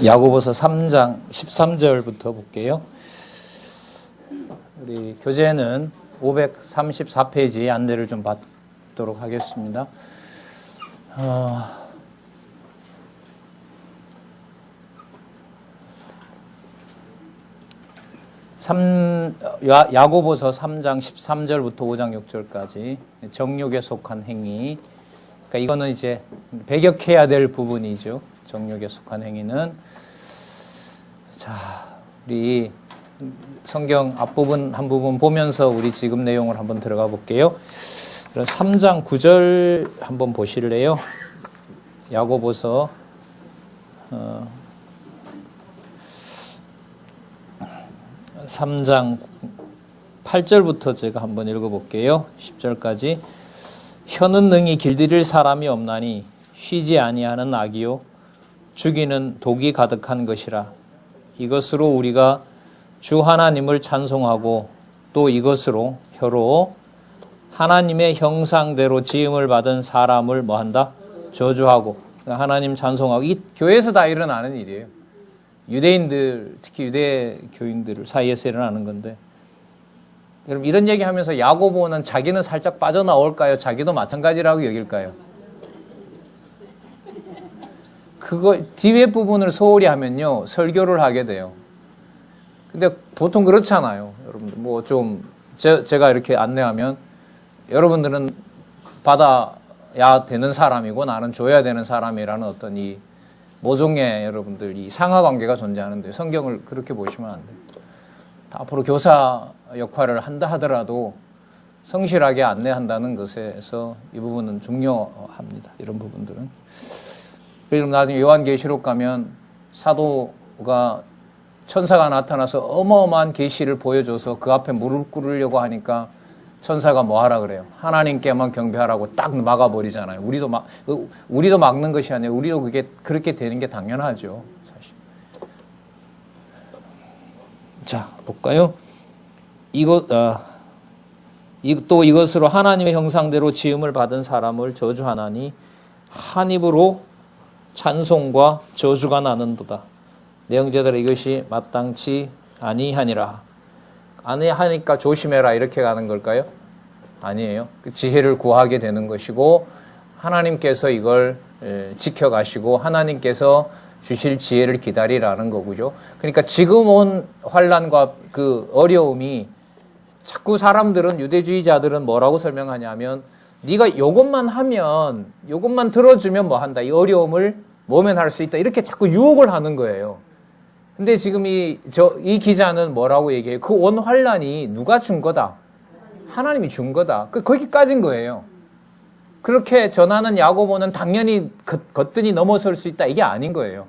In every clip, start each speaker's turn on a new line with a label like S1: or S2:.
S1: 야고보서 3장 13절부터 볼게요. 우리 교재는 534페이지 안내를 좀 받도록 하겠습니다. 야고보서 3장 13절부터 5장 6절까지 정욕에 속한 행위. 그러니까 이거는 이제 배격해야 될 부분이죠. 정욕에 속한 행위는. 자, 우리 성경 앞부분 한 부분 보면서 우리 지금 내용을 한번 들어가 볼게요. 3장 9절 한번 보실래요? 야고보서 3장 8절부터 제가 한번 읽어볼게요. 10절까지. 혀는 능히 길들일 사람이 없나니 쉬지 아니하는 악이요 죽이는 독이 가득한 것이라. 이것으로 우리가 주 하나님을 찬송하고 또 이것으로 혀로 하나님의 형상대로 지음을 받은 사람을 뭐한다? 저주하고. 하나님 찬송하고. 이 교회에서 다 일어나는 일이에요. 유대인들, 특히 유대 교인들 사이에서 일어나는 건데, 여러분 이런 얘기하면서 야고보는 자기는 살짝 빠져나올까요? 자기도 마찬가지라고 여길까요? 그거 뒤에 부분을 소홀히 하면요 설교를 하게 돼요. 근데 보통 그렇잖아요. 여러분들 뭐 좀 제가 이렇게 안내하면 여러분들은 받아야 되는 사람이고 나는 줘야 되는 사람이라는 어떤 이 모종의 여러분들 이 상하관계가 존재하는데 성경을 그렇게 보시면 안 돼요. 앞으로 교사 역할을 한다 하더라도 성실하게 안내한다는 것에서 이 부분은 중요합니다. 이런 부분들은. 그리고 나중에 요한계시록 가면 사도가 천사가 나타나서 어마어마한 계시를 보여줘서 그 앞에 무릎 꿇으려고 하니까 천사가 뭐 하라 그래요? 하나님께만 경배하라고 딱 막아버리잖아요. 우리도 막는 것이 아니에요. 우리도 그게 그렇게 되는 게 당연하죠. 사실. 자, 볼까요? 또 이것으로 하나님의 형상대로 지음을 받은 사람을 저주하나니 한 입으로 찬송과 저주가 나는도다. 내 형제들아 이것이 마땅치 아니하니라. 아니하니까 조심해라 이렇게 가는 걸까요? 아니에요. 지혜를 구하게 되는 것이고 하나님께서 이걸 지켜가시고 하나님께서 주실 지혜를 기다리라는 거고요. 그러니까 지금 온 환난과 그 어려움이 자꾸 사람들은 유대주의자들은 뭐라고 설명하냐면 네가 요것만 하면 요것만 들어주면 뭐 한다. 이 어려움을 모면할 수 있다. 이렇게 자꾸 유혹을 하는 거예요. 근데 지금 이 기자는 뭐라고 얘기해요? 그 온 환난이 누가 준 거다? 하나님이 준 거다. 거기까지인 거예요. 그렇게 전하는 야고보는 당연히 거뜬히 넘어설 수 있다. 이게 아닌 거예요.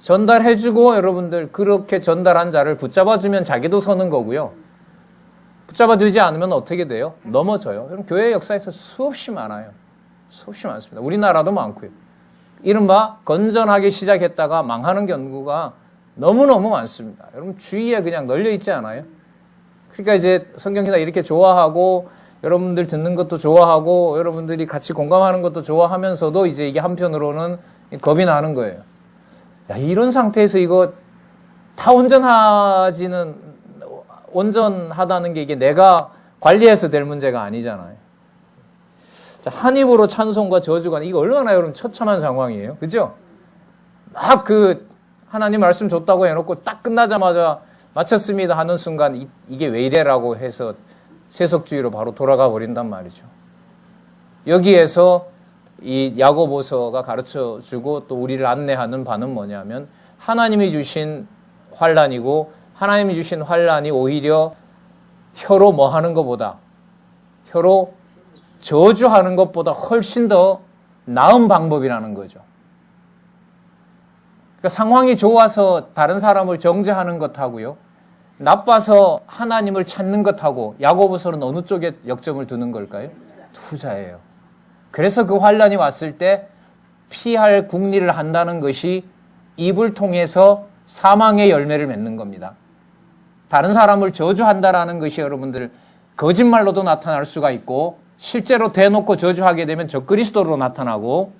S1: 전달해주고 여러분들 그렇게 전달한 자를 붙잡아주면 자기도 서는 거고요. 붙잡아주지 않으면 어떻게 돼요? 넘어져요. 그럼 교회 역사에서 수없이 많아요. 수없이 많습니다. 우리나라도 많고요. 이른바 건전하게 시작했다가 망하는 경우가 너무너무 많습니다. 여러분 주위에 그냥 널려있지 않아요? 그러니까 이제 성경기사 이렇게 좋아하고 여러분들 듣는 것도 좋아하고 여러분들이 같이 공감하는 것도 좋아하면서도 이제 이게 한편으로는 겁이 나는 거예요. 야, 이런 상태에서 이거 다 온전하다는 게 이게 내가 관리해서 될 문제가 아니잖아요. 자, 한 입으로 찬송과 저주가 이거 얼마나 여러분 처참한 상황이에요. 그죠? 막 하나님 말씀 줬다고 해놓고 딱 끝나자마자 마쳤습니다 하는 순간 이게 왜 이래라고 해서 세속주의로 바로 돌아가 버린단 말이죠. 여기에서 이 야고보서가 가르쳐주고 또 우리를 안내하는 바는 뭐냐면 하나님이 주신 환난이고 하나님이 주신 환난이 오히려 혀로 뭐 하는 것보다 혀로 저주하는 것보다 훨씬 더 나은 방법이라는 거죠. 그러니까 상황이 좋아서 다른 사람을 정죄하는 것하고요. 나빠서 하나님을 찾는 것하고 야고보서는 어느 쪽에 역점을 두는 걸까요? 투자예요. 그래서 그 환난이 왔을 때 피할 궁리를 한다는 것이 입을 통해서 사망의 열매를 맺는 겁니다. 다른 사람을 저주한다라는 것이 여러분들 거짓말로도 나타날 수가 있고 실제로 대놓고 저주하게 되면 적그리스도로 나타나고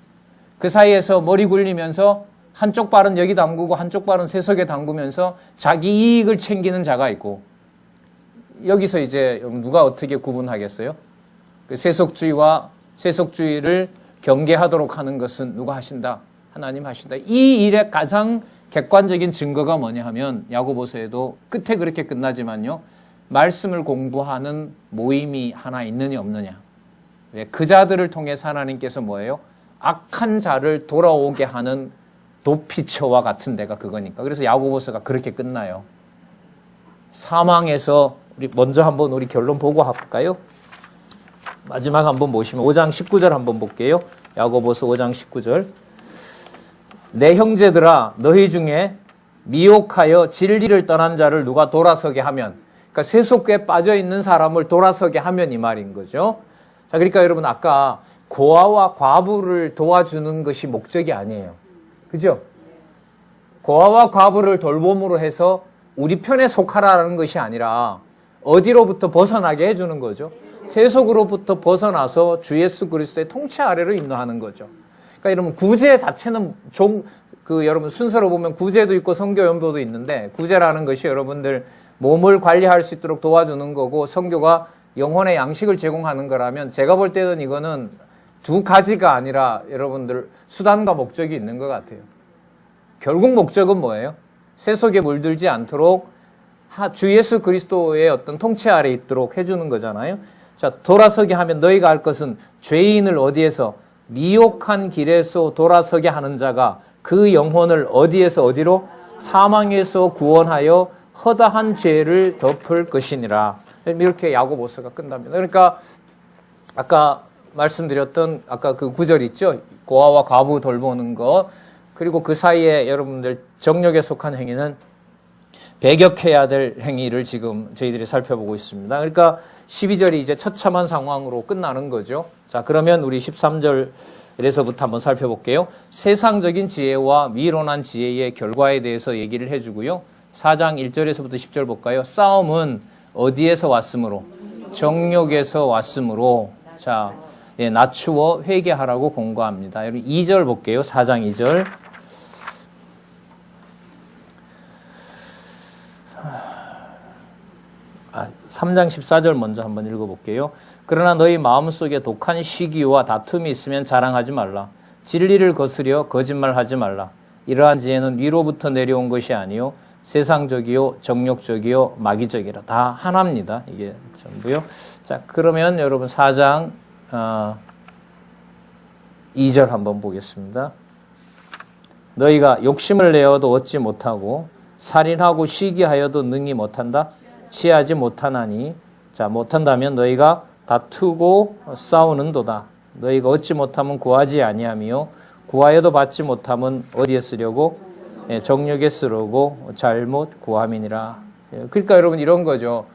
S1: 그 사이에서 머리 굴리면서 한쪽 발은 여기 담그고 한쪽 발은 세속에 담그면서 자기 이익을 챙기는 자가 있고, 여기서 이제 누가 어떻게 구분하겠어요? 그 세속주의와 세속주의를 경계하도록 하는 것은 누가 하신다? 하나님 하신다. 이 일의 가장 객관적인 증거가 뭐냐 하면 야고보서에도 끝에 그렇게 끝나지만요. 말씀을 공부하는 모임이 하나 있느냐 없느냐. 그 자들을 통해서 하나님께서 뭐예요? 악한 자를 돌아오게 하는 도피처와 같은 데가 그거니까. 그래서 야고보서가 그렇게 끝나요. 사망에서 우리 먼저 한번 우리 결론 보고 할까요? 마지막 한번 보시면 5장 19절 한번 볼게요. 야고보서 5장 19절. 내 형제들아 너희 중에 미혹하여 진리를 떠난 자를 누가 돌아서게 하면, 그러니까 세속에 빠져 있는 사람을 돌아서게 하면 이 말인 거죠. 자, 그러니까 여러분 아까 고아와 과부를 도와주는 것이 목적이 아니에요. 그죠? 고아와 과부를 돌봄으로 해서 우리 편에 속하라는 것이 아니라 어디로부터 벗어나게 해주는 거죠. 세속으로부터 벗어나서 주 예수 그리스도의 통치 아래로 인도하는 거죠. 그러니까 여러분 구제 자체는 여러분 순서로 보면 구제도 있고 성교 연보도 있는데, 구제라는 것이 여러분들 몸을 관리할 수 있도록 도와주는 거고, 성교가 영혼의 양식을 제공하는 거라면, 제가 볼 때는 이거는 두 가지가 아니라 여러분들 수단과 목적이 있는 것 같아요. 결국 목적은 뭐예요? 세속에 물들지 않도록 주 예수 그리스도의 어떤 통치 아래 있도록 해주는 거잖아요. 자, 돌아서게 하면 너희가 할 것은 죄인을 어디에서? 미혹한 길에서 돌아서게 하는 자가 그 영혼을 어디에서 어디로? 사망에서 구원하여 허다한 죄를 덮을 것이니라. 이렇게 야고보서가 끝납니다. 그러니까 아까 말씀드렸던 아까 그 구절 있죠? 고아와 과부 돌보는 것, 그리고 그 사이에 여러분들 정욕에 속한 행위는 배격해야 될 행위를 지금 저희들이 살펴보고 있습니다. 그러니까 12절이 이제 처참한 상황으로 끝나는 거죠. 자, 그러면 우리 13절에서부터 한번 살펴볼게요. 세상적인 지혜와 미론한 지혜의 결과에 대해서 얘기를 해주고요. 4장 1절에서부터 10절 볼까요? 싸움은 어디에서 왔으므로? 정욕에서 왔으므로. 자, 낮추어 회개하라고 공고합니다. 여러분 2절 볼게요. 4장 2절. 3장 14절 먼저 한번 읽어볼게요. 그러나 너희 마음속에 독한 시기와 다툼이 있으면 자랑하지 말라. 진리를 거스려 거짓말하지 말라. 이러한 지혜는 위로부터 내려온 것이 아니요 세상적이요 정욕적이요 마귀적이라. 다 하나입니다. 이게 전부요. 자, 그러면 여러분 4장 2절 한번 보겠습니다. 너희가 욕심을 내어도 얻지 못하고 살인하고 시기하여도 능히 못한다. 취하지 못하나니. 자, 못한다면 너희가 다투고 싸우는도다. 너희가 얻지 못하면 구하지 아니하며 구하여도 받지 못하면 어디에 쓰려고? 정욕에 쓰려고 잘못 구함이니라. 그러니까 여러분 이런 거죠.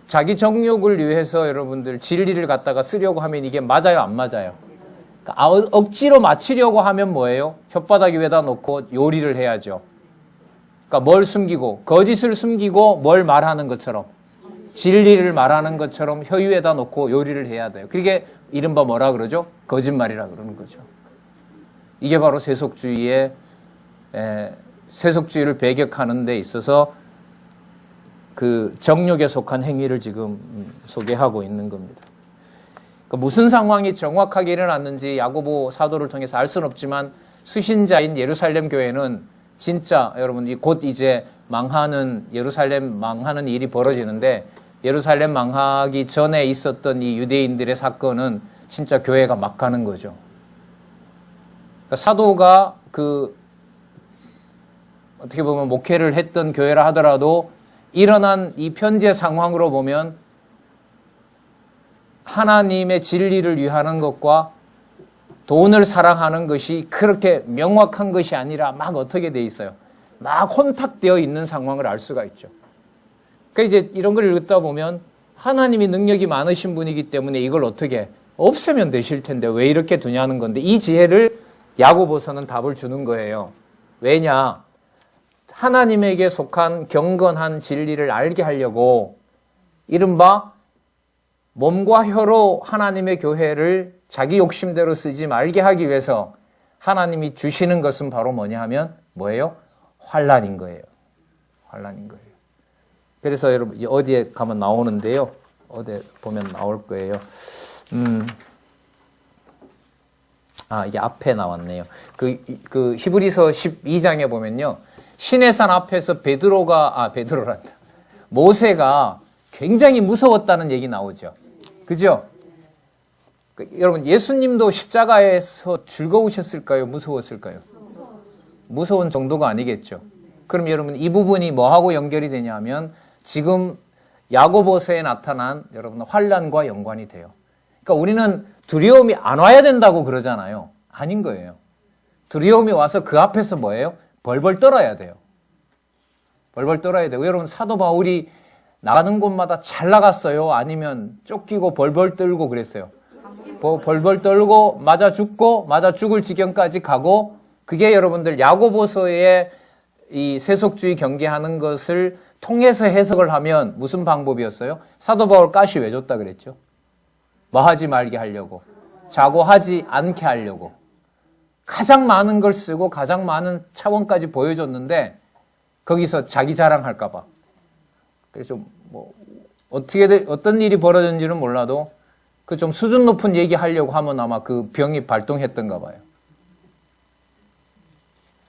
S1: 자기 정욕을 위해서 여러분들 진리를 갖다가 쓰려고 하면 이게 맞아요, 안 맞아요? 그러니까 억지로 맞추려고 하면 뭐예요? 혓바닥 위에다 놓고 요리를 해야죠. 그러니까 뭘 숨기고, 거짓을 숨기고 뭘 말하는 것처럼, 진리를 말하는 것처럼 혀위에다 놓고 요리를 해야 돼요. 그게 이른바 뭐라 그러죠? 거짓말이라 그러는 거죠. 이게 바로 세속주의를 배격하는 데 있어서 그 정욕에 속한 행위를 지금 소개하고 있는 겁니다. 그러니까 무슨 상황이 정확하게 일어났는지 야고보 사도를 통해서 알 수는 없지만 수신자인 예루살렘 교회는 진짜 여러분 곧 이제 예루살렘 망하는 일이 벌어지는데, 예루살렘 망하기 전에 있었던 이 유대인들의 사건은 진짜 교회가 막 가는 거죠. 그러니까 사도가 어떻게 보면 목회를 했던 교회라 하더라도 일어난 이 현재 상황으로 보면 하나님의 진리를 위하는 것과 돈을 사랑하는 것이 그렇게 명확한 것이 아니라 막 어떻게 돼 있어요? 막 혼탁되어 있는 상황을 알 수가 있죠. 그러니까 이제 이런 걸 읽다 보면 하나님이 능력이 많으신 분이기 때문에 이걸 어떻게 없애면 되실 텐데 왜 이렇게 두냐는 건데, 이 지혜를 야고보서는 답을 주는 거예요. 왜냐? 하나님에게 속한 경건한 진리를 알게 하려고 이른바 몸과 혀로 하나님의 교회를 자기 욕심대로 쓰지 말게 하기 위해서 하나님이 주시는 것은 바로 뭐냐 하면 뭐예요? 환난인 거예요. 환난인 거예요. 그래서 여러분 어디에 가면 나오는데요. 어디 보면 나올 거예요. 이게 앞에 나왔네요. 그 히브리서 12장에 보면요. 시내산 앞에서 베드로란다. 모세가 굉장히 무서웠다는 얘기 나오죠. 그죠? 여러분, 예수님도 십자가에서 즐거우셨을까요? 무서웠을까요? 무서운 정도가 아니겠죠. 그럼 여러분, 이 부분이 뭐하고 연결이 되냐면, 지금 야고보서에 나타난 여러분 환난과 연관이 돼요. 그러니까 우리는 두려움이 안 와야 된다고 그러잖아요. 아닌 거예요. 두려움이 와서 그 앞에서 뭐예요? 벌벌 떨어야 돼요. 벌벌 떨어야 되고, 여러분 사도 바울이 나가는 곳마다 잘 나갔어요? 아니면 쫓기고 벌벌 떨고 그랬어요? 벌벌 떨고 맞아 죽을 지경까지 가고, 그게 여러분들 야고보서의 이 세속주의 경계하는 것을 통해서 해석을 하면 무슨 방법이었어요? 사도 바울 가시 왜 줬다 그랬죠? 뭐 하지 말게 하려고, 자고하지 않게 하려고, 가장 많은 걸 쓰고 가장 많은 차원까지 보여줬는데 거기서 자기 자랑할까 봐. 그래서 뭐 어떤 일이 벌어졌는지는 몰라도 그 좀 수준 높은 얘기 하려고 하면 아마 그 병이 발동했던가 봐요.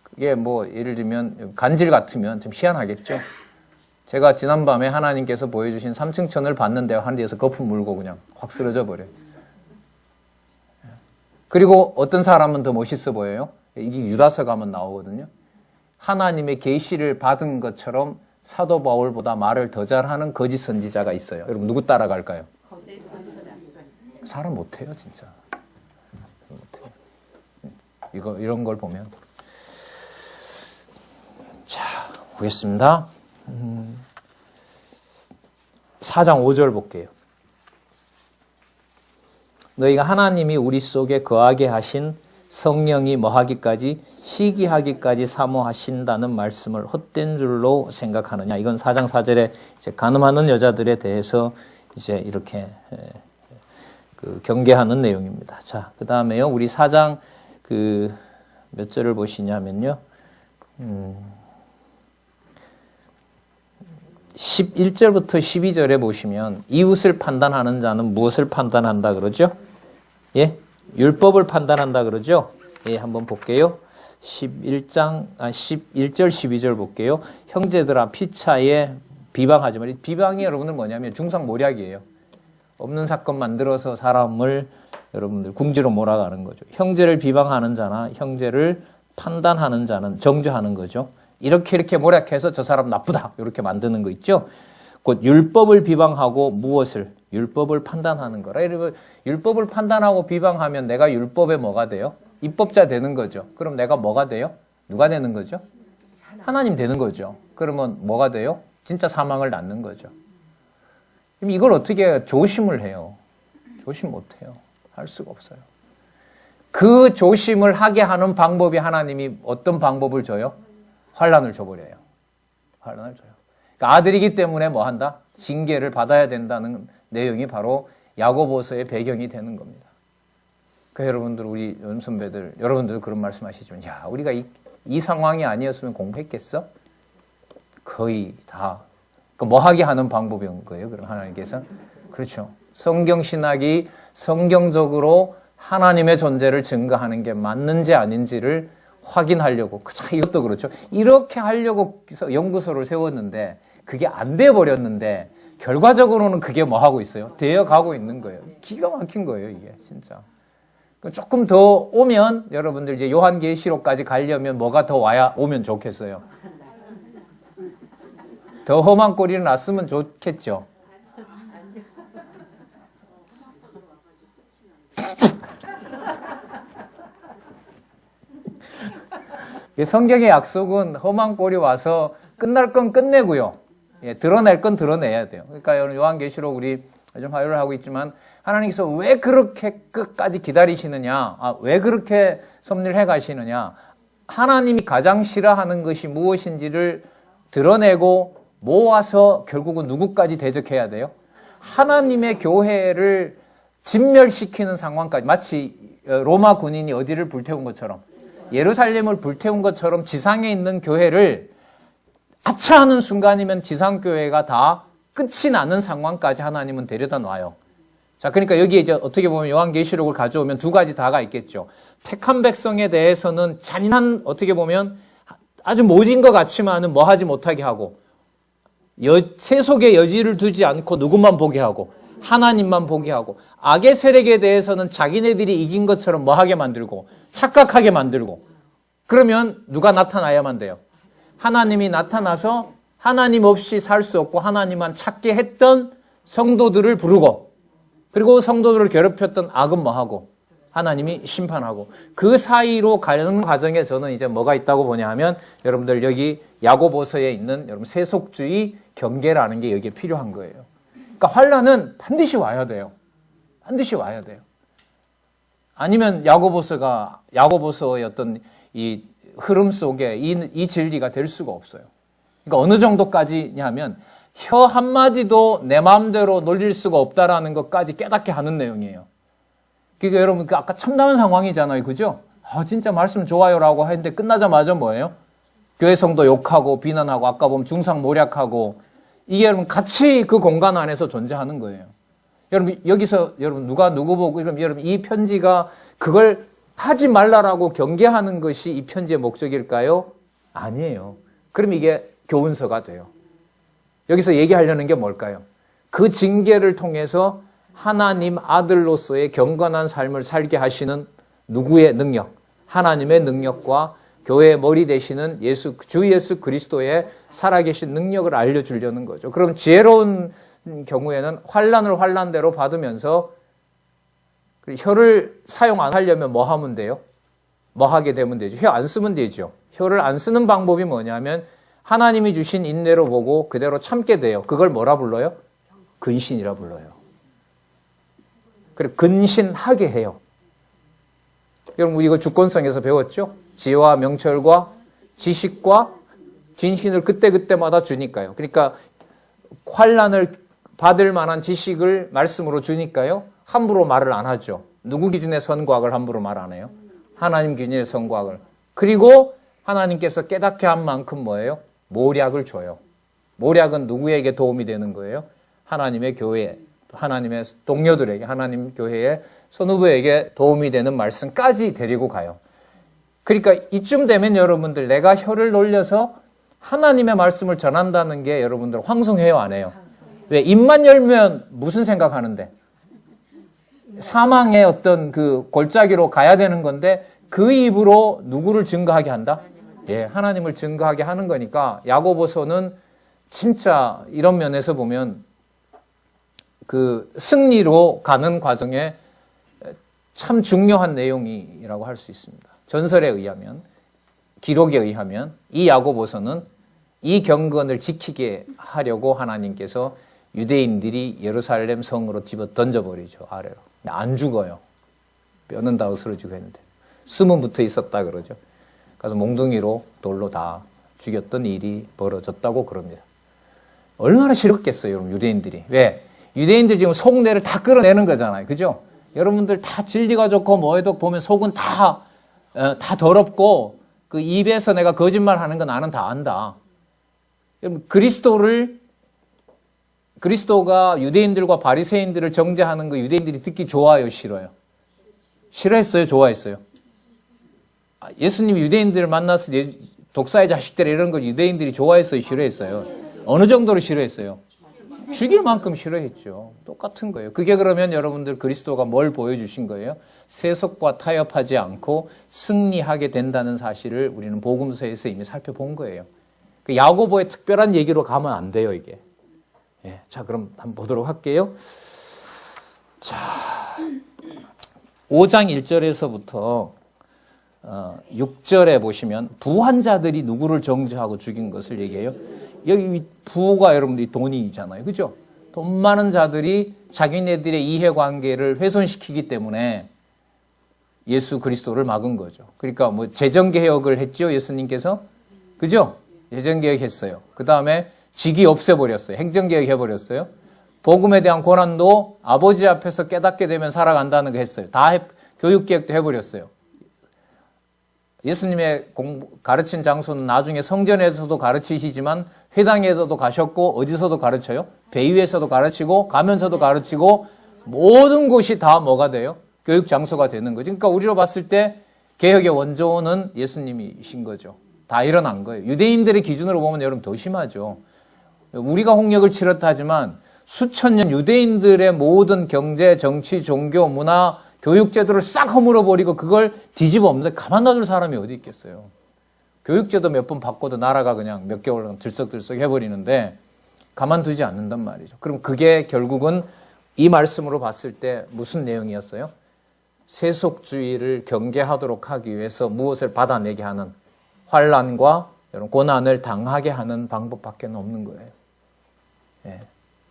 S1: 그게 뭐 예를 들면 간질 같으면 좀 희한하겠죠. 제가 지난밤에 하나님께서 보여주신 삼층천을 봤는데 한 데에서 거품 물고 그냥 확 쓰러져 버려요. 그리고 어떤 사람은 더 멋있어 보여요. 이게 유다서 가면 나오거든요. 하나님의 계시를 받은 것처럼 사도 바울보다 말을 더 잘하는 거짓 선지자가 있어요. 여러분 누구 따라갈까요? 사람 못해요, 진짜. 못해요. 이런 걸 보면. 자, 보겠습니다. 4장 5절 볼게요. 너희가 하나님이 우리 속에 거하게 하신 성령이 뭐하기까지 시기하기까지 사모하신다는 말씀을 헛된 줄로 생각하느냐. 이건 4장 4절에 이제 간음하는 여자들에 대해서 이제 이렇게 경계하는 내용입니다. 자, 그 다음에요. 우리 4장 몇 절을 보시냐면요. 11절부터 12절에 보시면 이웃을 판단하는 자는 무엇을 판단한다 그러죠? 예? 율법을 판단한다 그러죠? 예, 한번 볼게요. 11절, 12절 볼게요. 형제들아 피차에 비방하지 말이. 비방이 여러분들 뭐냐면 중상모략이에요. 없는 사건 만들어서 사람을 여러분들 궁지로 몰아가는 거죠. 형제를 비방하는 자나 형제를 판단하는 자는 정죄하는 거죠. 이렇게 모략해서 저 사람 나쁘다 이렇게 만드는 거 있죠. 곧 율법을 비방하고 무엇을? 율법을 판단하는 거라. 여러분 율법을 판단하고 비방하면 내가 율법에 뭐가 돼요? 입법자 되는 거죠. 그럼 내가 뭐가 돼요? 누가 되는 거죠? 하나님 되는 거죠. 그러면 뭐가 돼요? 진짜 사망을 낳는 거죠. 그럼 이걸 어떻게 조심을 해요? 조심 못해요. 할 수가 없어요. 그 조심을 하게 하는 방법이 하나님이 어떤 방법을 줘요? 환난을 줘버려요. 환난을 줘요. 그러니까 아들이기 때문에 뭐 한다? 징계를 받아야 된다는 내용이 바로 야고보서의 배경이 되는 겁니다. 그러니까 여러분들, 우리 연선배들, 여러분들 그런 말씀 하시지만, 야, 우리가 이 상황이 아니었으면 공부했겠어? 거의 다. 그러니까 뭐 하게 하는 방법인 거예요, 그럼 하나님께서? 그렇죠. 성경신학이 성경적으로 하나님의 존재를 증거하는 게 맞는지 아닌지를 확인하려고, 이것도 그렇죠. 이렇게 하려고 연구소를 세웠는데 그게 안 돼 버렸는데 결과적으로는 그게 뭐 하고 있어요? 되어 가고 있는 거예요. 기가 막힌 거예요, 이게 진짜. 조금 더 오면 여러분들 이제 요한계시록까지 가려면 뭐가 더 오면 좋겠어요. 더 험한 꼴이 났으면 좋겠죠. 성경의 약속은 험한 꼴이 와서 끝날 건 끝내고요. 예, 드러낼 건 드러내야 돼요. 그러니까 요한계시록 우리 요즘 화요일을 하고 있지만 하나님께서 왜 그렇게 끝까지 기다리시느냐? 왜 그렇게 섭리를 해 가시느냐? 하나님이 가장 싫어하는 것이 무엇인지를 드러내고 모아서 결국은 누구까지 대적해야 돼요? 하나님의 교회를 진멸시키는 상황까지, 마치 로마 군인이 어디를 불태운 것처럼 예루살렘을 불태운 것처럼 지상에 있는 교회를 아차하는 순간이면 지상교회가 다 끝이 나는 상황까지 하나님은 데려다 놔요. 자, 그러니까 여기에 이제 어떻게 보면 요한계시록을 가져오면 두 가지 다가 있겠죠. 택한 백성에 대해서는 잔인한, 어떻게 보면 아주 모진 것 같지만은 뭐 하지 못하게 하고, 세속의 여지를 두지 않고 누구만 보게 하고, 하나님만 보게 하고, 악의 세력에 대해서는 자기네들이 이긴 것처럼 뭐 하게 만들고, 착각하게 만들고, 그러면 누가 나타나야만 돼요? 하나님이 나타나서 하나님 없이 살 수 없고 하나님만 찾게 했던 성도들을 부르고, 그리고 성도들을 괴롭혔던 악은 뭐 하고? 하나님이 심판하고. 그 사이로 가는 과정에 저는 이제 뭐가 있다고 보냐 하면, 여러분들 여기 야고보서에 있는 여러분 세속주의 경계라는 게 여기에 필요한 거예요. 그러니까 환란은 반드시 와야 돼요. 반드시 와야 돼요. 아니면 야고보서의 어떤 이 흐름 속에 이 진리가 될 수가 없어요. 그러니까 어느 정도까지냐 하면 혀 한마디도 내 마음대로 놀릴 수가 없다라는 것까지 깨닫게 하는 내용이에요. 그러니까 여러분 아까 참담한 상황이잖아요. 그죠? 진짜 말씀 좋아요라고 했는데 끝나자마자 뭐예요? 교회 성도 욕하고 비난하고 아까 보면 중상모략하고, 이게 여러분 같이 그 공간 안에서 존재하는 거예요. 여러분 여기서 여러분 누가 누구 보고 여러분 이 편지가 그걸 하지 말라라고 경계하는 것이 이 편지의 목적일까요? 아니에요. 그럼 이게 교훈서가 돼요. 여기서 얘기하려는 게 뭘까요? 그 징계를 통해서 하나님 아들로서의 경건한 삶을 살게 하시는 누구의 능력? 하나님의 능력과 교회의 머리 되시는 주 예수 그리스도의 살아계신 능력을 알려주려는 거죠. 그럼 지혜로운 경우에는 환란을 환란대로 받으면서 혀를 사용 안 하려면 뭐 하면 돼요? 뭐 하게 되면 되죠? 혀 안 쓰면 되죠. 혀를 안 쓰는 방법이 뭐냐면 하나님이 주신 인내로 보고 그대로 참게 돼요. 그걸 뭐라 불러요? 근신이라 불러요. 그래, 근신하게 해요. 여러분 이거 주권성에서 배웠죠? 지혜와 명철과 지식과 진신을 그때그때마다 주니까요. 그러니까 환란을 받을 만한 지식을 말씀으로 주니까요. 함부로 말을 안 하죠. 누구 기준의 선과학을 함부로 말 안 해요? 하나님 기준의 선과학을. 그리고 하나님께서 깨닫게 한 만큼 뭐예요? 모략을 줘요. 모략은 누구에게 도움이 되는 거예요? 하나님의 교회, 하나님의 동료들에게, 하나님 교회의 선후배에게 도움이 되는 말씀까지 데리고 가요. 그러니까 이쯤 되면 여러분들 내가 혀를 놀려서 하나님의 말씀을 전한다는 게 여러분들 황송해요, 안 해요? 왜? 입만 열면 무슨 생각하는데? 사망의 어떤 그 골짜기로 가야 되는 건데 그 입으로 누구를 증거하게 한다? 예, 하나님을 증거하게 하는 거니까 야고보서는 진짜 이런 면에서 보면 그 승리로 가는 과정에 참 중요한 내용이라고 할 수 있습니다. 전설에 의하면, 기록에 의하면 이 야고보서는 이 경건을 지키게 하려고 하나님께서 유대인들이 예루살렘 성으로 집어 던져버리죠, 아래로. 안 죽어요. 뼈는 다 으스러지고 했는데. 숨은 붙어 있었다 그러죠. 그래서 몽둥이로 돌로 다 죽였던 일이 벌어졌다고 그럽니다. 얼마나 싫었겠어요, 여러분, 유대인들이. 왜? 유대인들 지금 속내를 다 끌어내는 거잖아요. 그죠? 여러분들 다 진리가 좋고 뭐해도 보면 속은 다 더럽고 그 입에서 내가 거짓말 하는 거 나는 다 안다. 여러분, 그리스도가 유대인들과 바리새인들을 정죄하는 거 유대인들이 듣기 좋아요, 싫어요? 싫어했어요, 좋아했어요? 예수님이 유대인들을 만나서 독사의 자식들 이런 거 유대인들이 좋아했어요, 싫어했어요? 어느 정도로 싫어했어요? 죽일 만큼 싫어했죠. 똑같은 거예요. 그게 그러면 여러분들 그리스도가 뭘 보여주신 거예요? 세속과 타협하지 않고 승리하게 된다는 사실을 우리는 복음서에서 이미 살펴본 거예요. 그 야고보의 특별한 얘기로 가면 안 돼요, 이게. 예, 자, 그럼 한번 보도록 할게요. 자, 5장 1절에서부터 6절에 보시면 부한 자들이 누구를 정죄하고 죽인 것을 얘기해요. 여기 부가 여러분들이 돈이잖아요. 그죠? 돈 많은 자들이 자기네들의 이해관계를 훼손시키기 때문에 예수 그리스도를 막은 거죠. 그러니까 뭐 재정개혁을 했죠, 예수님께서. 그죠? 재정개혁 했어요. 그 다음에 직위 없애버렸어요. 행정개혁 해버렸어요. 복음에 대한 고난도 아버지 앞에서 깨닫게 되면 살아간다는 거 했어요. 교육개혁도 해버렸어요. 예수님의 가르친 장소는 나중에 성전에서도 가르치시지만 회당에서도 가셨고 어디서도 가르쳐요? 배 위에서도 가르치고 가면서도 가르치고 모든 곳이 다 뭐가 돼요? 교육 장소가 되는 거죠. 그러니까 우리로 봤을 때 개혁의 원조는 예수님이신 거죠. 다 일어난 거예요. 유대인들의 기준으로 보면 여러분 더 심하죠. 우리가 홍역을 치렀다 하지만 수천 년 유대인들의 모든 경제, 정치, 종교, 문화, 교육 제도를 싹 허물어버리고 그걸 뒤집어 엎는데 가만 놔둘 사람이 어디 있겠어요. 교육제도 몇 번 바꿔도 나라가 그냥 몇 개월 들썩들썩 해버리는데 가만두지 않는단 말이죠. 그럼 그게 결국은 이 말씀으로 봤을 때 무슨 내용이었어요? 세속주의를 경계하도록 하기 위해서 무엇을 받아내게 하는 환난과 고난을 당하게 하는 방법밖에 없는 거예요. 예.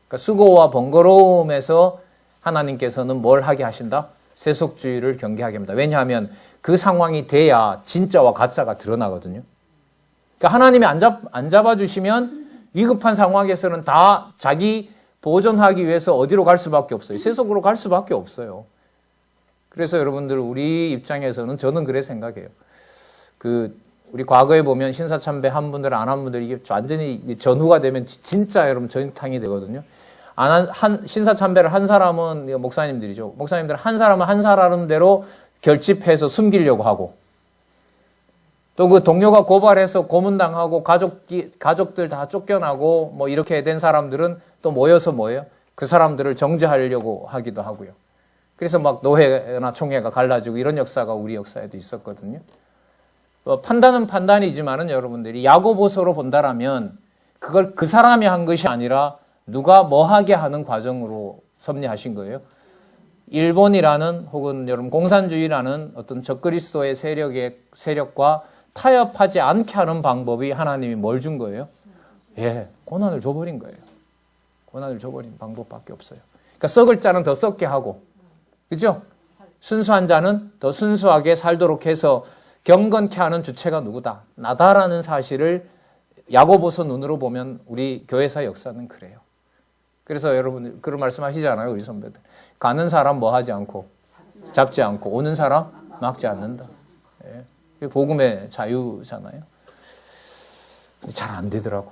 S1: 그러니까 수고와 번거로움에서 하나님께서는 뭘 하게 하신다? 세속주의를 경계하게 합니다. 왜냐하면 그 상황이 돼야 진짜와 가짜가 드러나거든요. 그러니까 하나님이 안 잡아주시면 위급한 상황에서는 다 자기 보존하기 위해서 어디로 갈 수밖에 없어요. 세속으로 갈 수밖에 없어요. 그래서 여러분들 우리 입장에서는 저는 그래 생각해요. 우리 과거에 보면 신사참배 한 분들 안 한 분들 이게 완전히 전후가 되면 진짜 여러분 전탕이 되거든요. 신사참배를 한 사람은 목사님들이죠. 목사님들 한 사람은 한 사람대로 결집해서 숨기려고 하고 또 그 동료가 고발해서 고문당하고 가족들 다 쫓겨나고 뭐 이렇게 된 사람들은 또 모여서 뭐예요? 그 사람들을 정죄하려고 하기도 하고요. 그래서 막 노회나 총회가 갈라지고 이런 역사가 우리 역사에도 있었거든요. 판단은 판단이지만은 여러분들이 야고보서로 본다라면 그걸 그 사람이 한 것이 아니라 누가 뭐 하게 하는 과정으로 섭리하신 거예요. 일본이라는 혹은 여러분 공산주의라는 어떤 적그리스도의 세력과 타협하지 않게 하는 방법이 하나님이 뭘 준 거예요? 예, 고난을 줘버린 거예요. 고난을 줘버린 방법밖에 없어요. 그러니까 썩을 자는 더 썩게 하고, 그죠? 순수한 자는 더 순수하게 살도록 해서 경건케 하는 주체가 누구다? 나다라는 사실을 야고보서 눈으로 보면 우리 교회사 역사는 그래요. 그래서 여러분 그런 말씀 하시잖아요. 우리 선배들. 가는 사람 뭐 하지 않고 잡지 않고 오는 사람 막지 않는다. 예. 그게 복음의 자유잖아요. 잘 안 되더라고.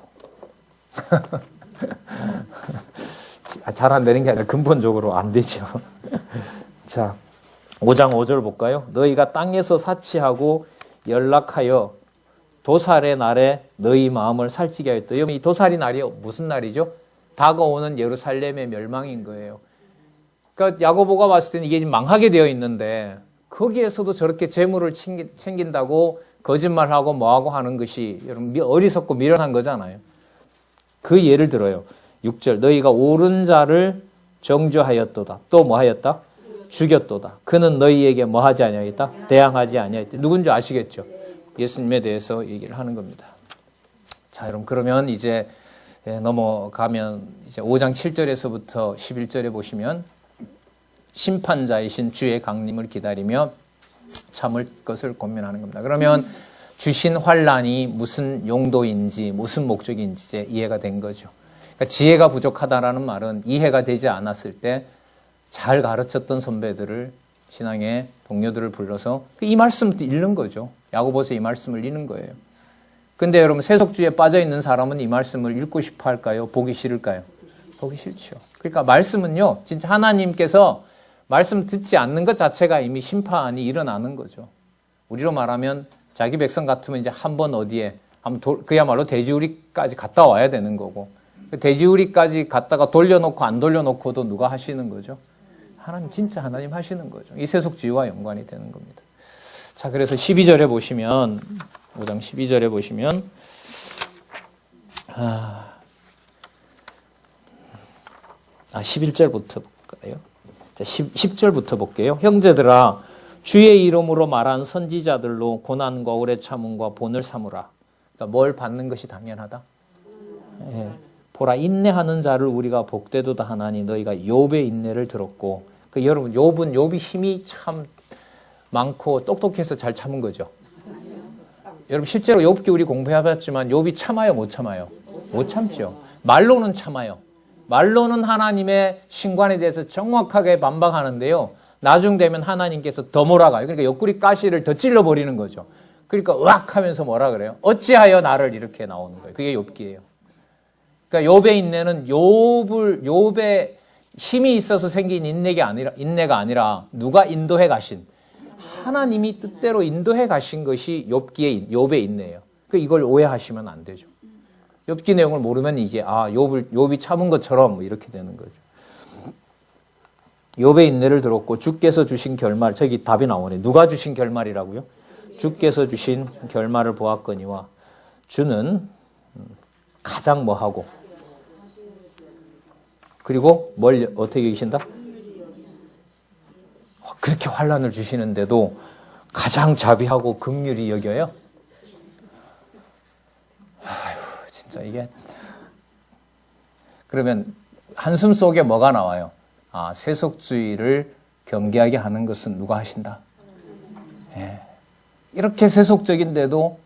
S1: 잘 안 되는 게 아니라 근본적으로 안 되죠. 자, 5장 5절 볼까요? 너희가 땅에서 사치하고 연락하여 도살의 날에 너희 마음을 살찌게 하였다. 여러분 이 도살의 날이 무슨 날이죠? 다가오는 예루살렘의 멸망인 거예요. 그러니까 야고보가 봤을 때는 이게 지금 망하게 되어 있는데 거기에서도 저렇게 재물을 챙긴다고 거짓말하고 뭐하고 하는 것이 여러분 어리석고 미련한 거잖아요. 그 예를 들어요. 6절 너희가 옳은 자를 정죄하였도다. 또 뭐 하였다? 죽였도다. 그는 너희에게 뭐 하지 아니하였다? 대항하지 아니하였다. 누군지 아시겠죠? 예수님에 대해서 얘기를 하는 겁니다. 자, 여러분 그러면 이제 넘어가면 이제 5장 7절에서부터 11절에 보시면 심판자이신 주의 강림을 기다리며 참을 것을 고민하는 겁니다. 그러면 주신 환란이 무슨 용도인지 무슨 목적인지 이제 이해가 된 거죠. 그러니까 지혜가 부족하다라는 말은 이해가 되지 않았을 때 잘 가르쳤던 선배들을 신앙의 동료들을 불러서 이 말씀을 읽는 거죠. 야고보서 이 말씀을 읽는 거예요. 근데 여러분 세속주의에 빠져 있는 사람은 이 말씀을 읽고 싶어 할까요? 보기 싫을까요? 보기 싫죠. 그러니까 말씀은요, 진짜 하나님께서 말씀 듣지 않는 것 자체가 이미 심판이 일어나는 거죠. 우리로 말하면 자기 백성 같으면 이제 한번 어디에 그야말로 돼지우리까지 갔다 와야 되는 거고, 돼지우리까지 갔다가 돌려놓고 안 돌려놓고도 누가 하시는 거죠? 하나님, 진짜 하나님 하시는 거죠. 이 세속주의와 연관이 되는 겁니다. 자, 그래서 12절에 보시면 5장 12절에 보시면 11절부터 볼까요? 자, 10절부터 볼게요. 형제들아 주의 이름으로 말한 선지자들로 고난과 오래 참음과 본을 삼으라. 그러니까 뭘 받는 것이 당연하다? 예. 보라 인내하는 자를 우리가 복되도다 하나니 너희가 욥의 인내를 들었고 여러분 욥이 힘이 참 많고 똑똑해서 잘 참은 거죠. 여러분 실제로 욥기 우리 공부해봤지만 욥이 참아요 못 참아요? 못 참죠. 말로는 참아요. 말로는 하나님의 신관에 대해서 정확하게 반박하는데요. 나중 되면 하나님께서 더 몰아가요. 그러니까 옆구리 가시를 더 찔러버리는 거죠. 그러니까 으악 하면서 뭐라 그래요? 어찌하여 나를 이렇게 나오는 거예요. 그게 욥기예요. 그러니까 욥의 인내는 욥의 힘이 있어서 생긴 인내가 아니라 누가 인도해 가신 하나님이 뜻대로 인도해 가신 것이 욥의 인내예요. 그러니까 이걸 오해하시면 안 되죠. 욥기 내용을 모르면 이게 욥이 참은 것처럼 뭐 이렇게 되는 거죠. 욥의 인내를 들었고 주께서 주신 결말, 저기 답이 나오네. 누가 주신 결말이라고요? 주께서 주신 결말을 보았거니와 주는 가장 뭐하고 그리고 뭘 어떻게 계신다? 그렇게 환난을 주시는데도 가장 자비하고 긍휼히 여겨요? 아휴, 진짜 이게. 그러면 한숨 속에 뭐가 나와요? 세속주의를 경계하게 하는 것은 누가 하신다? 예. 이렇게 세속적인데도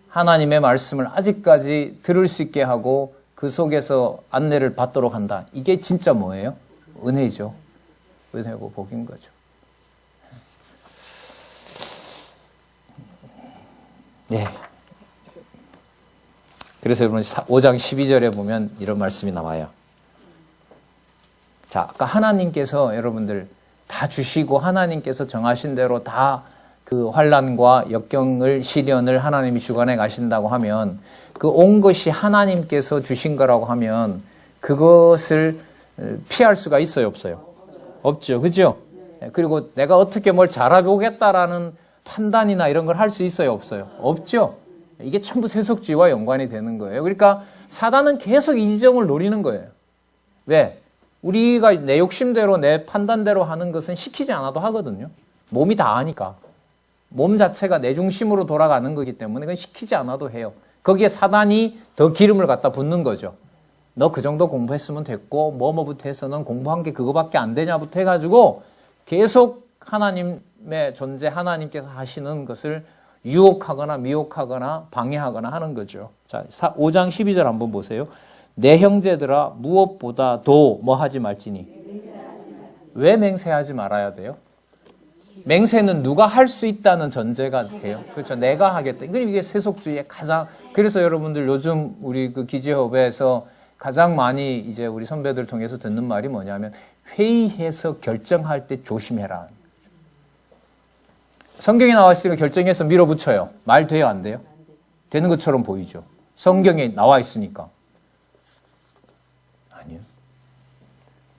S1: 하나님의 말씀을 아직까지 들을 수 있게 하고 그 속에서 안내를 받도록 한다. 이게 진짜 뭐예요? 은혜죠. 은혜고 복인 거죠. 네. 그래서 여러분 5장 12절에 보면 이런 말씀이 나와요. 자, 아까 하나님께서 여러분들 다 주시고 하나님께서 정하신 대로 다 그 환난과 역경을 시련을 하나님이 주관해 가신다고 하면 그 온 것이 하나님께서 주신 거라고 하면 그것을 피할 수가 있어요, 없어요? 없죠. 그죠? 그리고 내가 어떻게 뭘 잘해보겠다라는 판단이나 이런 걸 할 수 있어요, 없어요? 없죠. 이게 전부 세속주의와 연관이 되는 거예요. 그러니까 사단은 계속 이 지점을 노리는 거예요. 왜? 우리가 내 욕심대로 내 판단대로 하는 것은 시키지 않아도 하거든요. 몸이 다 아니까. 몸 자체가 내 중심으로 돌아가는 거기 때문에 그건 시키지 않아도 해요. 거기에 사단이 더 기름을 갖다 붓는 거죠. 너 그 정도 공부했으면 됐고 뭐부터 해서 넌 공부한 게 그거밖에 안 되냐부터 해가지고 계속 하나님의 존재, 하나님께서 하시는 것을 유혹하거나 미혹하거나 방해하거나 하는 거죠. 자, 5장 12절 한번 보세요. 내 형제들아 무엇보다도 뭐 하지 말지니. 왜 맹세하지 말아야 돼요? 맹세는 누가 할 수 있다는 전제가 돼요. 그렇죠. 내가 하겠다. 이게 세속주의의 가장, 그래서 여러분들 요즘 우리 그 기재협에서 가장 많이 이제 우리 선배들 통해서 듣는 말이 뭐냐면 회의해서 결정할 때 조심해라. 성경에 나와 있으니까 결정해서 밀어붙여요. 말 돼요, 안 돼요? 되는 것처럼 보이죠. 성경에 나와 있으니까. 아니요.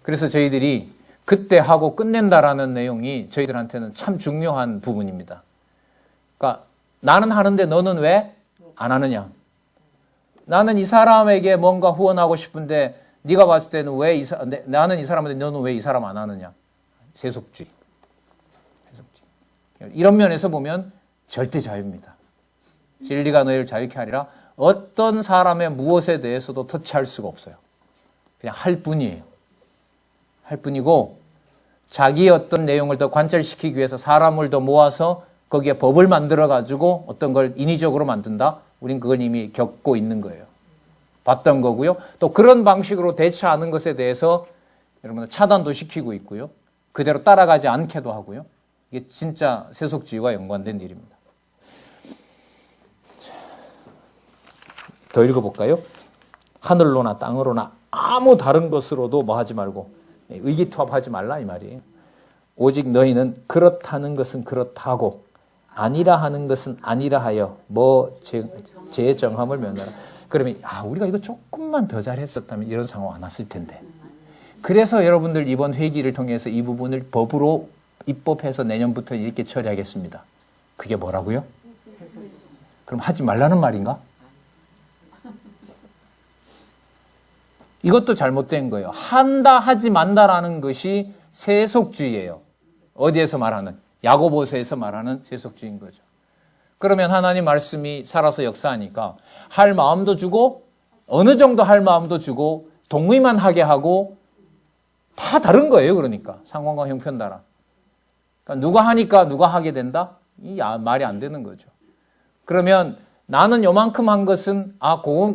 S1: 그래서 저희들이 그때 하고 끝낸다라는 내용이 저희들한테는 참 중요한 부분입니다. 그러니까 나는 하는데 너는 왜 안 하느냐? 나는 이 사람에게 뭔가 후원하고 싶은데 네가 봤을 때는 왜 나는 이 사람한테 너는 왜 이 사람 안 하느냐? 세속주의. 이런 면에서 보면 절대 자유입니다. 진리가 너희를 자유케 하리라. 어떤 사람의 무엇에 대해서도 터치할 수가 없어요. 그냥 할 뿐이에요. 할 뿐이고 자기의 어떤 내용을 더 관철시키기 위해서 사람을 더 모아서 거기에 법을 만들어가지고 어떤 걸 인위적으로 만든다? 우린 그건 이미 겪고 있는 거예요. 봤던 거고요. 또 그런 방식으로 대처하는 것에 대해서 여러분 차단도 시키고 있고요. 그대로 따라가지 않게도 하고요. 이게 진짜 세속주의와 연관된 일입니다. 더 읽어볼까요? 하늘로나 땅으로나 아무 다른 것으로도 뭐 하지 말고 의기투합하지 말라 이 말이에요. 오직 너희는 그렇다는 것은 그렇다고 아니라 하는 것은 아니라 하여 제 정함을 면하라. 그러면 우리가 이거 조금만 더 잘했었다면 이런 상황 안 왔을 텐데. 그래서 여러분들 이번 회기를 통해서 이 부분을 법으로 입법해서 내년부터 이렇게 처리하겠습니다. 그게 뭐라고요? 그럼 하지 말라는 말인가? 이것도 잘못된 거예요. 한다 하지 만다라는 것이 세속주의예요. 어디에서 말하는? 야고보서에서 말하는 세속주의인 거죠. 그러면 하나님 말씀이 살아서 역사하니까 할 마음도 주고 어느 정도 할 마음도 주고 동의만 하게 하고 다 다른 거예요. 그러니까 상황과 형편 따라. 그러니까 누가 하니까 누가 하게 된다? 이 말이 안 되는 거죠. 그러면 나는 요만큼 한 것은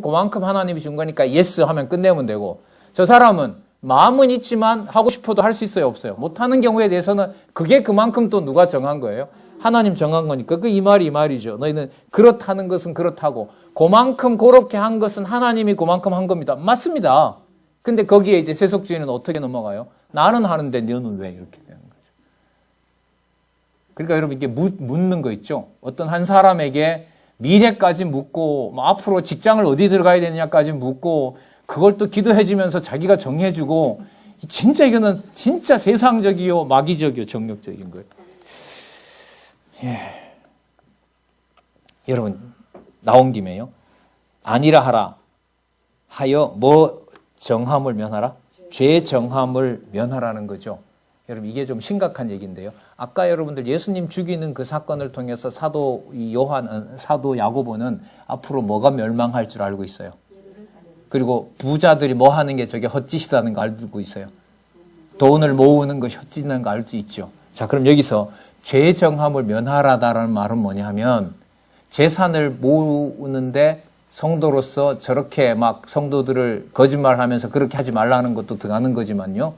S1: 그만큼 하나님이 준 거니까 예스 하면 끝내면 되고 저 사람은 마음은 있지만 하고 싶어도 할 수 있어요, 없어요? 못하는 경우에 대해서는 그게 그만큼 또 누가 정한 거예요? 하나님 정한 거니까. 그 이 말이 이 말이죠. 너희는 그렇다는 것은 그렇다고. 그만큼 그렇게 한 것은 하나님이 그만큼 한 겁니다. 맞습니다. 근데 거기에 이제 세속주의는 어떻게 넘어가요? 나는 하는데 너는 왜 이렇게 되는 거죠. 그러니까 여러분 이게 묻는 거 있죠. 어떤 한 사람에게 미래까지 묻고 뭐 앞으로 직장을 어디 들어가야 되느냐까지 묻고 그걸 또 기도해주면서 자기가 정해주고 진짜 이거는 진짜 세상적이요 마귀적이요 정력적인 거예요. 예. 여러분 나온 김에요. 아니라 하라 하여 뭐 정함을 면하라? 죄 정함을 면하라는 거죠. 여러분 이게 좀 심각한 얘기인데요. 아까 여러분들 예수님 죽이는 그 사건을 통해서 사도 야고보는 앞으로 뭐가 멸망할 줄 알고 있어요. 그리고 부자들이 뭐 하는 게 저게 헛짓이라는 거 알고 있어요. 돈을 모으는 것이 헛짓이라는 거 알 수 있죠. 자, 그럼 여기서 죄 정함을 면하라다라는 말은 뭐냐 하면 재산을 모으는데 성도로서 저렇게 막 성도들을 거짓말하면서 그렇게 하지 말라는 것도 들어가는 거지만요.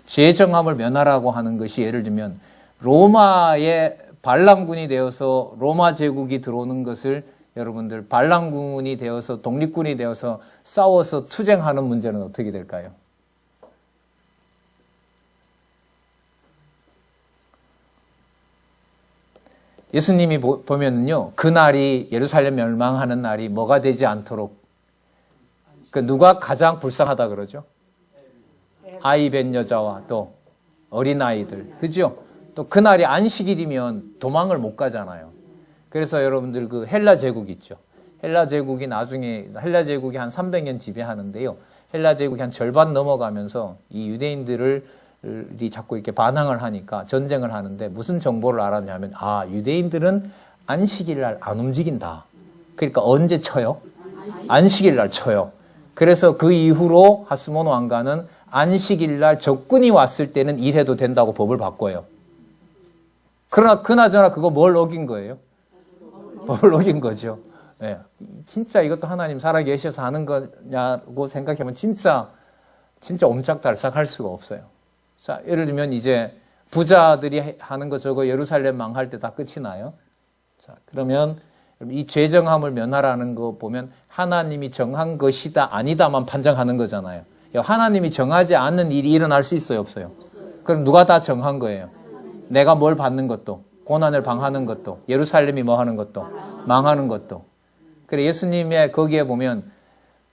S1: 죄 정함을 면하라고 하는 것이 예를 들면 로마의 반란군이 되어서 로마 제국이 들어오는 것을 여러분들 반란군이 되어서 독립군이 되어서 싸워서 투쟁하는 문제는 어떻게 될까요? 예수님이 보면은요, 그날이 예루살렘 멸망하는 날이 뭐가 되지 않도록, 누가 가장 불쌍하다 그러죠? 아이 뵌 여자와 또 어린아이들, 그죠? 또 그날이 안식일이면 도망을 못 가잖아요. 그래서 여러분들 그 헬라 제국 있죠. 헬라 제국이 한 300년 지배하는데요. 헬라 제국이 한 절반 넘어가면서 이 유대인들이 자꾸 이렇게 반항을 하니까 전쟁을 하는데 무슨 정보를 알았냐면, 유대인들은 안식일 날 안 움직인다. 그러니까 언제 쳐요? 안식일 날 쳐요. 그래서 그 이후로 하스몬 왕가는 안식일 날 적군이 왔을 때는 일해도 된다고 법을 바꿔요. 그러나 그나저나 그거 뭘 어긴 거예요? 법을 어긴 거죠. 네. 진짜 이것도 하나님 살아계셔서 하는 거냐고 생각하면 진짜 옴짝달싹할 수가 없어요. 자, 예를 들면 이제 부자들이 하는 거 저거 예루살렘 망할 때 다 끝이 나요. 자, 그러면 이 죄정함을 면하라는 거 보면 하나님이 정한 것이다 아니다만 판정하는 거잖아요. 하나님이 정하지 않는 일이 일어날 수 있어요, 없어요? 그럼 누가 다 정한 거예요? 내가 뭘 받는 것도, 고난을 방하는 것도, 예루살렘이 뭐 하는 것도, 망하는 것도. 그래, 예수님의 거기에 보면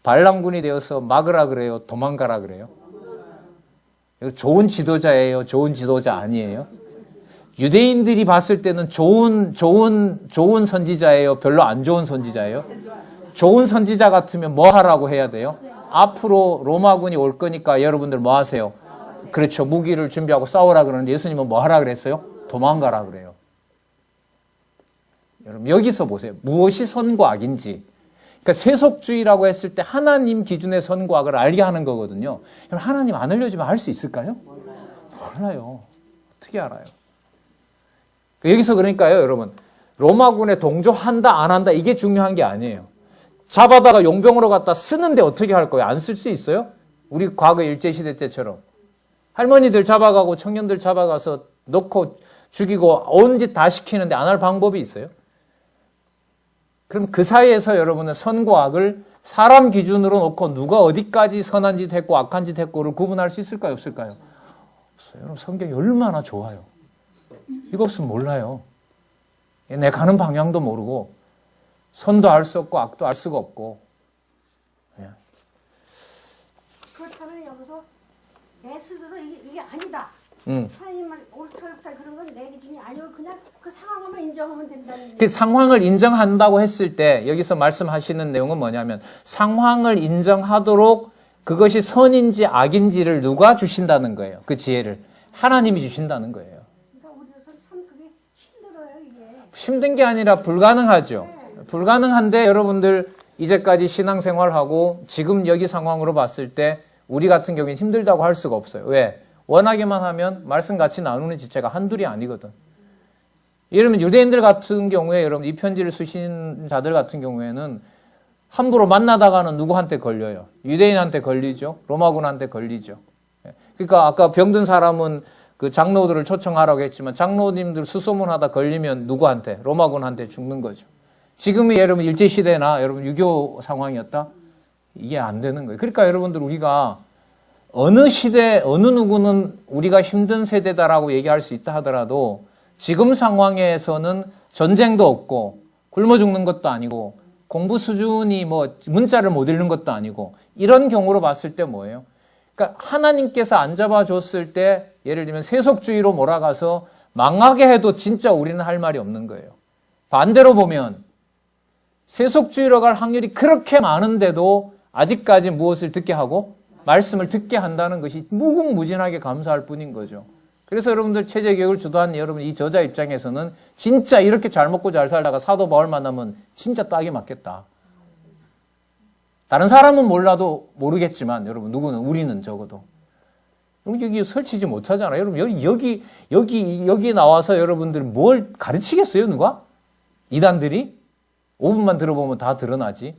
S1: 반란군이 되어서 막으라 그래요? 도망가라 그래요? 좋은 지도자예요? 좋은 지도자 아니에요? 유대인들이 봤을 때는 좋은 선지자예요? 별로 안 좋은 선지자예요? 좋은 선지자 같으면 뭐 하라고 해야 돼요? 앞으로 로마군이 올 거니까 여러분들 뭐 하세요? 그렇죠. 무기를 준비하고 싸우라 그러는데 예수님은 뭐 하라 그랬어요? 도망가라 그래요. 여러분 여기서 보세요. 무엇이 선과 악인지. 그러니까 세속주의라고 했을 때 하나님 기준의 선과 악을 알게 하는 거거든요. 그럼 하나님 안 알려주면 알 수 있을까요? 몰라요. 어떻게 알아요? 여기서 그러니까요, 여러분. 로마군에 동조한다, 안 한다, 이게 중요한 게 아니에요. 잡아다가 용병으로 갖다 쓰는데 어떻게 할 거예요? 안 쓸 수 있어요? 우리 과거 일제시대 때처럼. 할머니들 잡아가고 청년들 잡아가서 넣고 죽이고 온 짓 다 시키는데 안 할 방법이 있어요? 그럼 그 사이에서 여러분은 선과 악을 사람 기준으로 놓고 누가 어디까지 선한 짓 했고 악한 짓 했고를 구분할 수 있을까요? 없을까요? 없어요. 여러분 성경이 얼마나 좋아요. 이거 없으면 몰라요. 내 가는 방향도 모르고 선도 알 수 없고 악도 알 수가 없고.
S2: 그렇다면 여기서 내 스스로 이게 아니다. 하나님만 옳다 그런 건 내 기준이 아니고 그냥 그 상황만 인정하면 된다는.
S1: 그 상황을 인정한다고 했을 때 여기서 말씀하시는 내용은 뭐냐면 상황을 인정하도록 그것이 선인지 악인지를 누가 주신다는 거예요. 그 지혜를 하나님이 주신다는 거예요.
S2: 그러니까 우리로서는 참 그게 힘들어요 이게.
S1: 힘든 게 아니라 불가능하죠. 불가능한데 여러분들 이제까지 신앙생활하고 지금 여기 상황으로 봤을 때 우리 같은 경우는 힘들다고 할 수가 없어요. 왜? 원하게만 하면 말씀 같이 나누는 지체가 한둘이 아니거든. 예를 들면 유대인들 같은 경우에 여러분 이 편지를 쓰신 자들 같은 경우에는 함부로 만나다가는 누구한테 걸려요? 유대인한테 걸리죠. 로마군한테 걸리죠. 그러니까 아까 병든 사람은 그 장로들을 초청하라고 했지만 장로님들 수소문하다 걸리면 누구한테? 로마군한테 죽는 거죠. 지금의 여러분 일제시대나 여러분 6.25 상황이었다? 이게 안 되는 거예요. 그러니까 여러분들 우리가 어느 시대, 어느 누구는 우리가 힘든 세대다라고 얘기할 수 있다 하더라도 지금 상황에서는 전쟁도 없고 굶어 죽는 것도 아니고 공부 수준이 뭐 문자를 못 읽는 것도 아니고 이런 경우로 봤을 때 뭐예요? 그러니까 하나님께서 안 잡아줬을 때 예를 들면 세속주의로 몰아가서 망하게 해도 진짜 우리는 할 말이 없는 거예요. 반대로 보면 세속주의로 갈 확률이 그렇게 많은데도 아직까지 무엇을 듣게 하고 말씀을 듣게 한다는 것이 무궁무진하게 감사할 뿐인 거죠. 그래서 여러분들 체제교육을 주도한 여러분 이 저자 입장에서는 진짜 이렇게 잘 먹고 잘 살다가 사도 바울 만나면 진짜 딱이 맞겠다. 다른 사람은 몰라도 모르겠지만 여러분 누구는 우리는 적어도 여기 설치지 못하잖아요. 여러분 여기 나와서 여러분들 뭘 가르치겠어요? 누가? 이단들이? 5분만 들어보면 다 드러나지.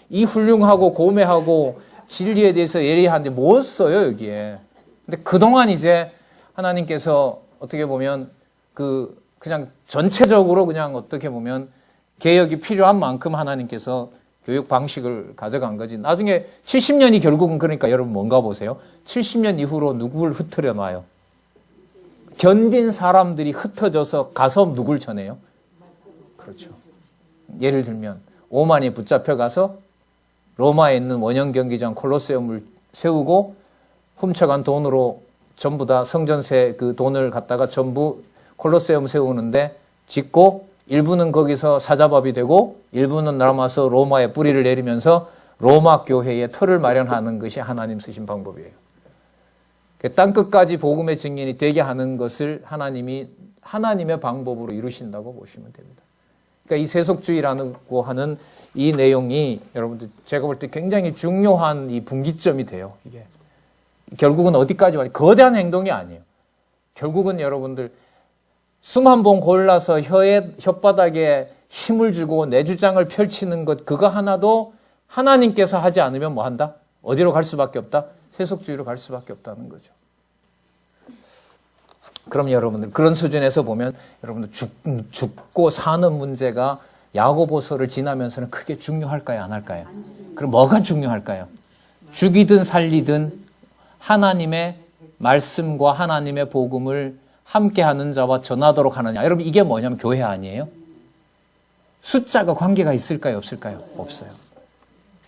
S1: 이 훌륭하고 고매하고 진리에 대해서 예리한데 뭐 써요 여기에. 근데 그동안 이제 하나님께서 어떻게 보면 그냥 전체적으로 그냥 어떻게 보면 개혁이 필요한 만큼 하나님께서 교육 방식을 가져간 거지. 나중에 70년이 결국은 그러니까 여러분 뭔가 보세요. 70년 이후로 누구를 흩어려 놔요? 견딘 사람들이 흩어져서 가서 누굴 전해요? 그렇죠. 예를 들면 오만이 붙잡혀 가서 로마에 있는 원형 경기장 콜로세움을 세우고 훔쳐간 돈으로 전부 다 성전세 그 돈을 갖다가 전부 콜로세움 세우는데 짓고 일부는 거기서 사자밥이 되고 일부는 남아서 로마에 뿌리를 내리면서 로마 교회에 터를 마련하는 것이 하나님 쓰신 방법이에요. 땅끝까지 복음의 증인이 되게 하는 것을 하나님이 하나님의 방법으로 이루신다고 보시면 됩니다. 그러니까 이 세속주의라고 하는 이 내용이 여러분들 제가 볼 때 굉장히 중요한 이 분기점이 돼요. 이게 결국은 어디까지 와요? 거대한 행동이 아니에요. 결국은 여러분들 숨 한 번 골라서 혓바닥에 힘을 주고 내 주장을 펼치는 것 그거 하나도 하나님께서 하지 않으면 뭐 한다? 어디로 갈 수밖에 없다? 세속주의로 갈 수밖에 없다는 거죠. 그럼 여러분들 그런 수준에서 보면 여러분들 죽고 사는 문제가 야고보서를 지나면서는 크게 중요할까요? 안 할까요? 그럼 뭐가 중요할까요? 죽이든 살리든 하나님의 말씀과 하나님의 복음을 함께하는 자와 전하도록 하느냐. 여러분 이게 뭐냐면 교회 아니에요? 숫자가 관계가 있을까요? 없을까요? 없어요.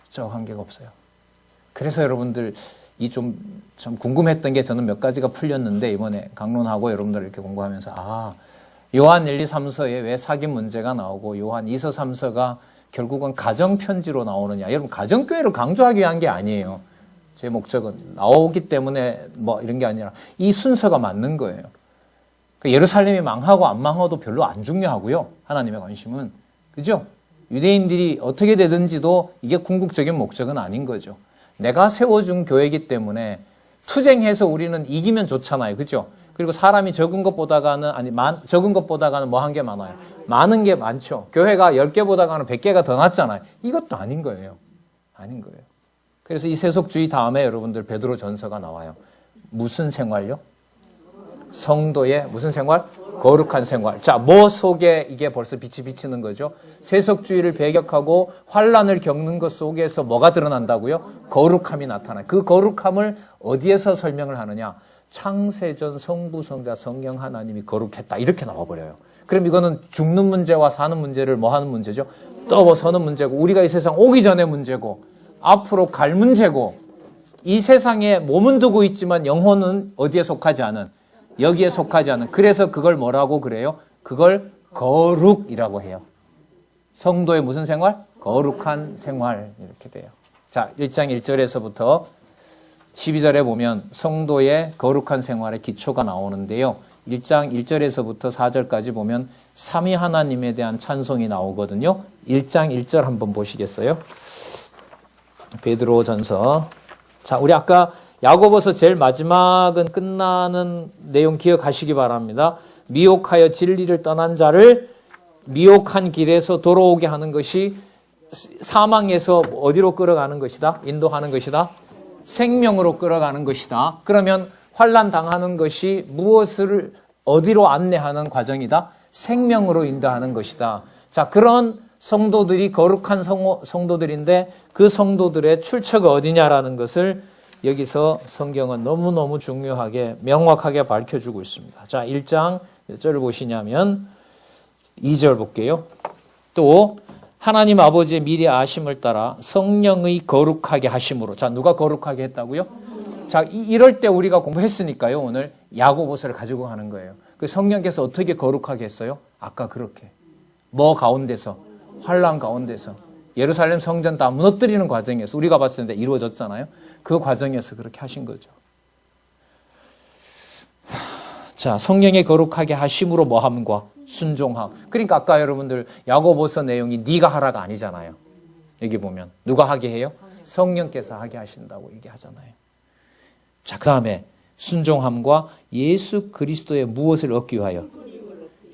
S1: 숫자와 관계가 없어요. 그래서 여러분들 이 참 궁금했던 게 저는 몇 가지가 풀렸는데 이번에 강론하고 여러분들 이렇게 공부하면서 요한 1, 2, 3서에 왜 사귐 문제가 나오고 요한 2서 3서가 결국은 가정편지로 나오느냐. 여러분 가정교회를 강조하기 위한 게 아니에요. 제 목적은 나오기 때문에 뭐 이런 게 아니라 이 순서가 맞는 거예요. 예루살렘이 망하고 안 망하도 별로 안 중요하고요. 하나님의 관심은. 그죠? 유대인들이 어떻게 되든지도 이게 궁극적인 목적은 아닌 거죠. 내가 세워준 교회이기 때문에 투쟁해서 우리는 이기면 좋잖아요. 그죠? 그리고 사람이 적은 것보다는 뭐 한 게 많아요. 많은 게 많죠. 교회가 10개보다는 100개가 더 낫잖아요. 이것도 아닌 거예요. 아닌 거예요. 그래서 이 세속주의 다음에 여러분들 베드로 전서가 나와요. 무슨 생활요? 성도의 무슨 생활? 거룩한 생활. 자, 뭐 속에 이게 벌써 빛이 비치는 거죠? 세속주의를 배격하고 환란을 겪는 것 속에서 뭐가 드러난다고요? 거룩함이 나타나요. 그 거룩함을 어디에서 설명을 하느냐? 창세전 성부, 성자, 성령 하나님이 거룩했다. 이렇게 나와버려요. 그럼 이거는 죽는 문제와 사는 문제를 뭐 하는 문제죠? 떠서는 문제고 우리가 이 세상 오기 전의 문제고 앞으로 갈 문제고 이 세상에 몸은 두고 있지만 영혼은 어디에 속하지 않은 여기에 속하지 않은. 그래서 그걸 뭐라고 그래요? 그걸 거룩이라고 해요. 성도의 무슨 생활? 거룩한 생활. 이렇게 돼요. 자, 1장 1절에서부터 12절에 보면 성도의 거룩한 생활의 기초가 나오는데요. 1장 1절에서부터 4절까지 보면 삼위 하나님에 대한 찬송이 나오거든요. 1장 1절 한번 보시겠어요? 베드로 전서. 자, 우리 아까 야고보서 제일 마지막은 끝나는 내용 기억하시기 바랍니다. 미혹하여 진리를 떠난 자를 미혹한 길에서 돌아오게 하는 것이 사망에서 어디로 끌어가는 것이다? 인도하는 것이다? 생명으로 끌어가는 것이다. 그러면 환난 당하는 것이 무엇을 어디로 안내하는 과정이다? 생명으로 인도하는 것이다. 자, 그런 성도들이 거룩한 성도들인데 그 성도들의 출처가 어디냐라는 것을 여기서 성경은 너무너무 중요하게 명확하게 밝혀주고 있습니다. 자, 1장 몇 절을 보시냐면 2절 볼게요. 또 하나님 아버지의 미리 아심을 따라 성령의 거룩하게 하심으로. 자, 누가 거룩하게 했다고요? 자, 이럴 때 우리가 공부했으니까요. 오늘 야고보서를 가지고 가는 거예요. 그 성령께서 어떻게 거룩하게 했어요? 아까 그렇게. 뭐 가운데서? 환난 가운데서. 예루살렘 성전 다 무너뜨리는 과정에서 우리가 봤을 때 이루어졌잖아요. 그 과정에서 그렇게 하신 거죠. 자, 성령의 거룩하게 하심으로 뭐함과 순종함. 그러니까 아까 여러분들 야고보서 내용이 네가 하라가 아니잖아요. 여기 보면 누가 하게 해요? 성령께서 하게 하신다고 얘기하잖아요. 자, 그 다음에 순종함과 예수 그리스도의 무엇을 얻기 위하여?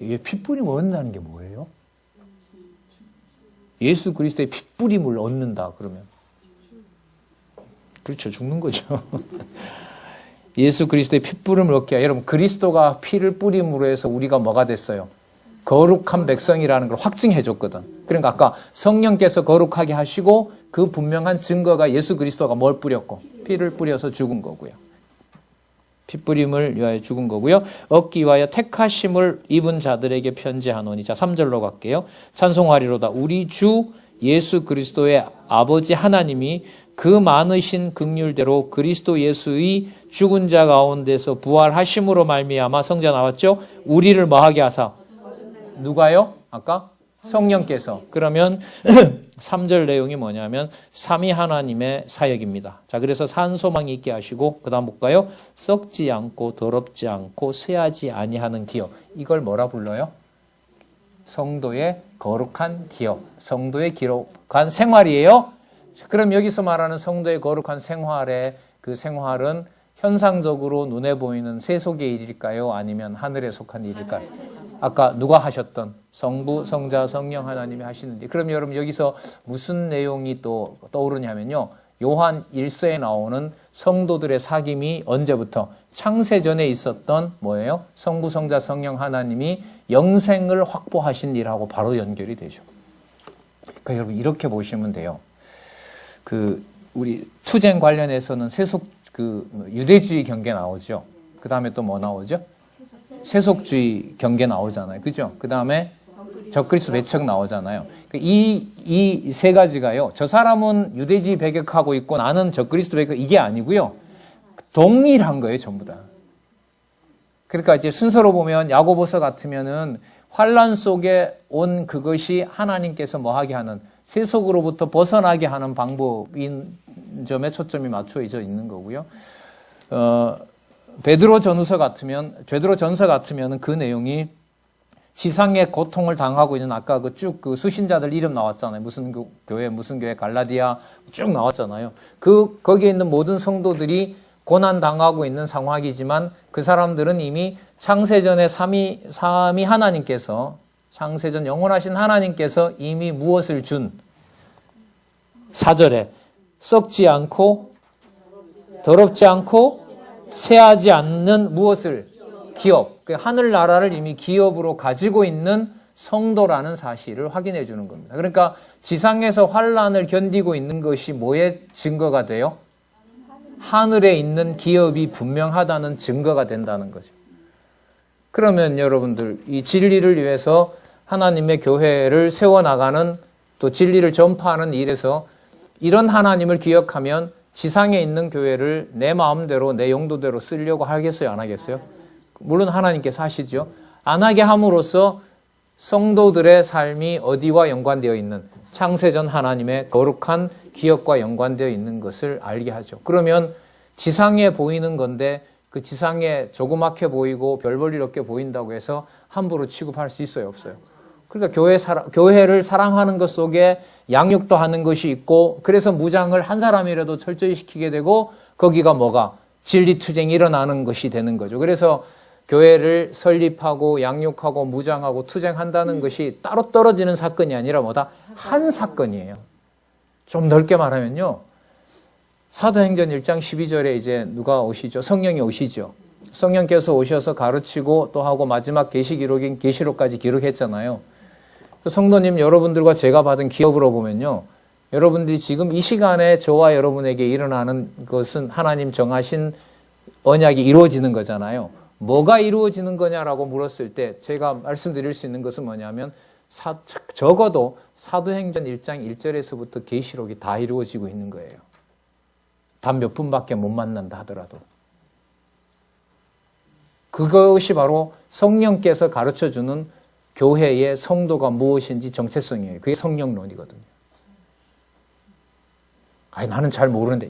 S1: 핏뿌림 얻는다는 게 뭐예요? 예수 그리스도의 핏뿌림을 얻는다 그러면 그렇죠, 죽는 거죠. 예수 그리스도의 핏뿌림을 얻게 하여. 여러분, 그리스도가 피를 뿌림으로 해서 우리가 뭐가 됐어요? 거룩한 백성이라는 걸 확증해 줬거든. 그러니까 아까 성령께서 거룩하게 하시고 그 분명한 증거가 예수 그리스도가 뭘 뿌렸고 피를 뿌려서 죽은 거고요. 핏뿌림을 위하여 죽은 거고요. 얻기 위하여 택하심을 입은 자들에게 편지하노니. 자, 3절로 갈게요. 찬송하리로다. 우리 주 예수 그리스도의 아버지 하나님이 그 많으신 긍휼대로 그리스도 예수의 죽은 자 가운데서 부활하심으로 말미암아 성자 나왔죠? 우리를 뭐하게 하사? 누가요? 아까? 성령께서. 그러면 3절 내용이 뭐냐면 삼위 하나님의 사역입니다. 자, 그래서 산소망이 있게 하시고 그 다음 볼까요? 썩지 않고 더럽지 않고 쇠하지 아니하는 기업. 이걸 뭐라 불러요? 성도의 거룩한 기업. 성도의 거룩한 생활이에요. 그럼 여기서 말하는 성도의 거룩한 생활의 그 생활은 현상적으로 눈에 보이는 세속의 일일까요? 아니면 하늘에 속한 일일까요? 아까 누가 하셨던 성부, 성자, 성령 하나님이 하시는지. 그럼 여러분 여기서 무슨 내용이 또 떠오르냐면요. 요한 1서에 나오는 성도들의 사귐이 언제부터? 창세전에 있었던 뭐예요? 성부, 성자, 성령 하나님이 영생을 확보하신 일하고 바로 연결이 되죠. 그러니까 여러분 이렇게 보시면 돼요. 우리 투쟁 관련해서는 유대주의 경계 나오죠. 그 다음에 또 뭐 나오죠? 세속주의 경계 나오잖아요. 그죠? 그 다음에 적그리스도 매척 나오잖아요. 이 세 가지가요. 저 사람은 유대주의 배격하고 있고 나는 적그리스도 배격, 이게 아니고요. 동일한 거예요, 전부 다. 그러니까 이제 순서로 보면 야고보서 같으면은 환난 속에 온 그것이 하나님께서 뭐하게 하는, 세속으로부터 벗어나게 하는 방법인 점에 초점이 맞춰져 있는 거고요. 베드로 전서 같으면 그 내용이 지상의 고통을 당하고 있는 아까 그 수신자들 이름 나왔잖아요. 무슨 교회, 갈라디아 쭉 나왔잖아요. 거기에 있는 모든 성도들이 고난 당하고 있는 상황이지만 그 사람들은 이미 창세전에 삼위 하나님께서, 창세전 영원하신 하나님께서 이미 무엇을 준? 4절에 썩지 않고 더럽지 않고 쇠하지 않는 무엇을? 기업. 하늘나라를 이미 기업으로 가지고 있는 성도라는 사실을 확인해 주는 겁니다. 그러니까 지상에서 환난을 견디고 있는 것이 뭐의 증거가 돼요? 하늘에 있는 기업이 분명하다는 증거가 된다는 거죠. 그러면 여러분들 이 진리를 위해서 하나님의 교회를 세워나가는, 또 진리를 전파하는 일에서 이런 하나님을 기억하면 지상에 있는 교회를 내 마음대로 내 용도대로 쓰려고 하겠어요, 안 하겠어요? 물론 하나님께서 하시죠. 안 하게 함으로써 성도들의 삶이 어디와 연관되어 있는, 창세전 하나님의 거룩한 기업과 연관되어 있는 것을 알게 하죠. 그러면 지상에 보이는 건데 그 지상에 조그맣게 보이고 별 볼일 없게 보인다고 해서 함부로 취급할 수 있어요, 없어요? 그러니까 교회를 사랑하는 것 속에 양육도 하는 것이 있고, 그래서 무장을 한 사람이라도 철저히 시키게 되고, 거기가 뭐가? 진리투쟁이 일어나는 것이 되는 거죠. 그래서 교회를 설립하고 양육하고 무장하고 투쟁한다는 것이 따로 떨어지는 사건이 아니라 뭐다? 한 사건이에요. 좀 넓게 말하면요. 사도행전 1장 12절에 이제 누가 오시죠? 성령이 오시죠. 성령께서 오셔서 가르치고 또 하고 마지막 계시 기록인 계시록까지 기록했잖아요. 성도님 여러분들과 제가 받은 기억으로 보면요. 여러분들이 지금 이 시간에 저와 여러분에게 일어나는 것은 하나님 정하신 언약이 이루어지는 거잖아요. 뭐가 이루어지는 거냐라고 물었을 때 제가 말씀드릴 수 있는 것은 뭐냐면 적어도 사도행전 1장 1절에서부터 계시록이 다 이루어지고 있는 거예요. 단 몇 분밖에 못 만난다 하더라도. 그것이 바로 성령께서 가르쳐주는 교회의 성도가 무엇인지 정체성이에요. 그게 성령론이거든요. 아니, 나는 잘 모르는데,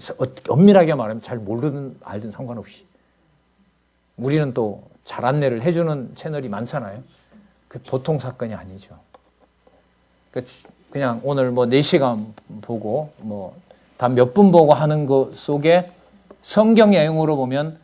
S1: 엄밀하게 말하면 잘 모르든 알든 상관없이. 우리는 또 잘 안내를 해주는 채널이 많잖아요. 그 보통 사건이 아니죠. 그냥 오늘 뭐 4시간 보고, 단 몇 분 보고 하는 것 속에 성경 내용으로 보면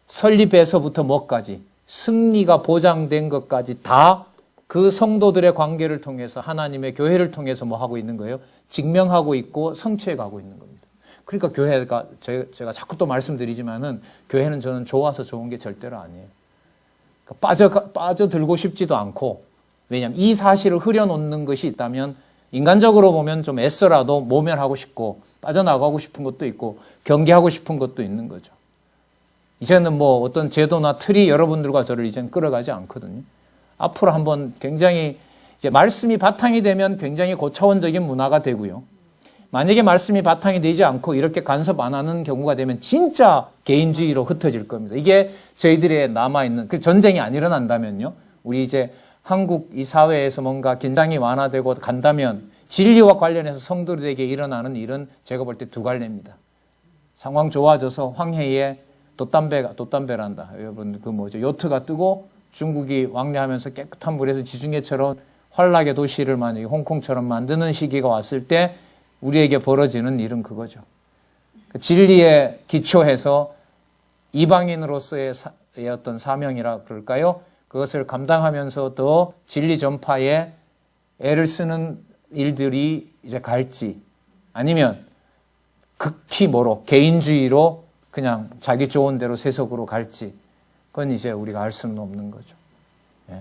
S1: 설립에서부터 뭐까지, 승리가 보장된 것까지 다 그 성도들의 관계를 통해서 하나님의 교회를 통해서 뭐 하고 있는 거예요? 증명하고 있고 성취해 가고 있는 겁니다. 그러니까 교회가 제가 자꾸 또 말씀드리지만은 교회는 저는 좋아서 좋은 게 절대로 아니에요. 그러니까 빠져들고 싶지도 않고, 왜냐하면 이 사실을 흐려놓는 것이 있다면 인간적으로 보면 좀 애써라도 모면하고 싶고 빠져나가고 싶은 것도 있고 경계하고 싶은 것도 있는 거죠. 이제는 뭐 어떤 제도나 틀이 여러분들과 저를 이제는 끌어가지 않거든요. 앞으로 한번 굉장히 이제 말씀이 바탕이 되면 굉장히 고차원적인 문화가 되고요. 만약에 말씀이 바탕이 되지 않고 이렇게 간섭 안 하는 경우가 되면 진짜 개인주의로 흩어질 겁니다. 이게 저희들의 남아있는, 그 전쟁이 안 일어난다면요. 우리 이제 한국 이 사회에서 뭔가 긴장이 완화되고 간다면 진리와 관련해서 성도들에게 일어나는 일은 제가 볼 때 두 갈래입니다. 상황 좋아져서 황해에 돛담배란다. 여러분, 요트가 뜨고 중국이 왕래하면서 깨끗한 물에서 지중해처럼 환락의 도시를 만약에 홍콩처럼 만드는 시기가 왔을 때 우리에게 벌어지는 일은 그거죠. 진리에 기초해서 이방인으로서의 어떤 사명이라 그럴까요? 그것을 감당하면서 더 진리 전파에 애를 쓰는 일들이 이제 갈지, 아니면 극히 개인주의로 그냥 자기 좋은 대로 세속으로 갈지, 그건 이제 우리가 알 수는 없는 거죠. 예.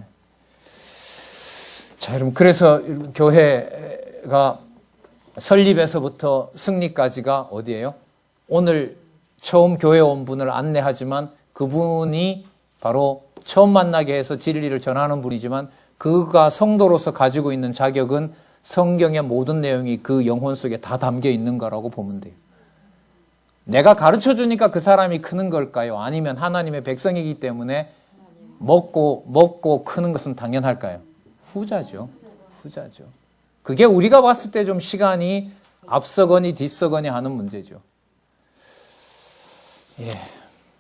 S1: 자, 여러분, 그래서 교회가 설립에서부터 승리까지가 어디예요? 오늘 처음 교회 온 분을 안내하지만 그분이 바로 처음 만나게 해서 진리를 전하는 분이지만 그가 성도로서 가지고 있는 자격은 성경의 모든 내용이 그 영혼 속에 다 담겨 있는 거라고 보면 돼요. 내가 가르쳐 주니까 그 사람이 크는 걸까요? 아니면 하나님의 백성이기 때문에 먹고 크는 것은 당연할까요? 후자죠. 그게 우리가 봤을 때 좀 시간이 앞서거니 뒤서거니 하는 문제죠. 예.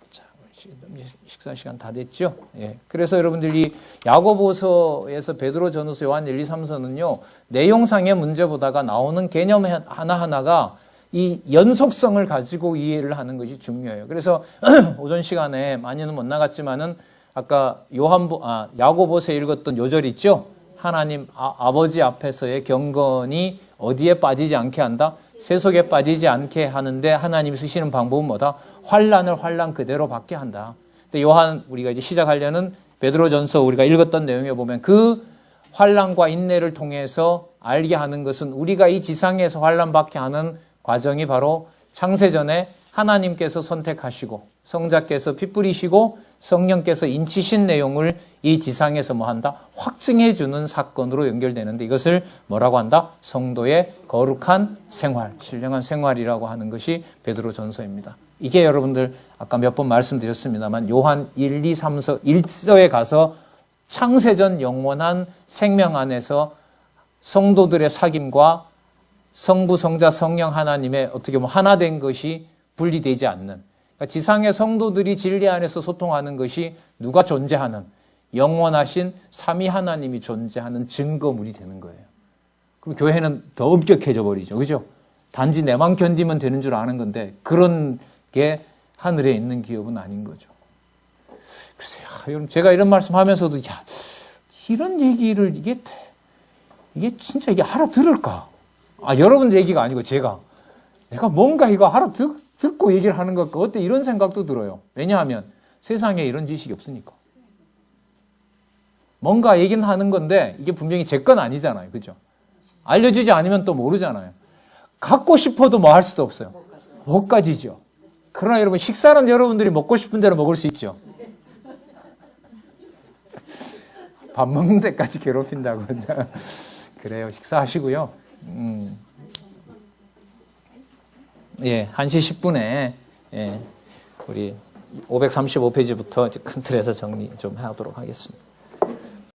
S1: 자, 식사 시간 다 됐죠? 예. 그래서 여러분들이 야고보서에서 베드로전서, 요한 1, 2, 3서는요, 내용상의 문제보다가 나오는 개념 하나하나가 이 연속성을 가지고 이해를 하는 것이 중요해요. 그래서 오전 시간에 많이는 못 나갔지만은 아까 야고보서에 읽었던 요절 있죠? 하나님 아버지 앞에서의 경건이 어디에 빠지지 않게 한다? 세속에 빠지지 않게 하는데 하나님이 쓰시는 방법은 뭐다? 환난을 환난 그대로 받게 한다. 근데 우리가 이제 시작하려는 베드로전서 우리가 읽었던 내용에 보면 그 환난과 인내를 통해서 알게 하는 것은 우리가 이 지상에서 환난 받게 하는 과정이 바로 창세전에 하나님께서 선택하시고 성자께서 피 뿌리시고 성령께서 인치신 내용을 이 지상에서 뭐 한다? 확증해 주는 사건으로 연결되는데 이것을 뭐라고 한다? 성도의 거룩한 생활, 신령한 생활이라고 하는 것이 베드로전서입니다. 이게 여러분들 아까 몇 번 말씀드렸습니다만 요한 1, 2, 3서 1서에 가서 창세전 영원한 생명 안에서 성도들의 사귐과 성부, 성자, 성령 하나님의 어떻게 보면 하나 된 것이 분리되지 않는, 그러니까 지상의 성도들이 진리 안에서 소통하는 것이 누가 존재하는, 영원하신 삼위 하나님이 존재하는 증거물이 되는 거예요. 그럼 교회는 더 엄격해져 버리죠. 그죠? 단지 내만 견디면 되는 줄 아는 건데 그런 게 하늘에 있는 기업은 아닌 거죠. 글쎄요, 여러분, 제가 이런 말씀하면서도 이런 얘기를 이게 진짜 이게 알아들을까? 여러분 얘기가 아니고 내가 뭔가 이거 듣고 얘기를 하는 것 같고 어때 이런 생각도 들어요. 왜냐하면 세상에 이런 지식이 없으니까. 뭔가 얘기는 하는 건데 이게 분명히 제 건 아니잖아요. 그죠? 알려주지 않으면 또 모르잖아요. 갖고 싶어도 뭐 할 수도 없어요. 못 가지죠. 그러나 여러분 식사는 여러분들이 먹고 싶은 대로 먹을 수 있죠. 밥 먹는 데까지 괴롭힌다고. 그래요. 식사하시고요. 예, 1시 10분에 예, 우리 535페이지부터 큰 틀에서 정리 좀 하도록 하겠습니다.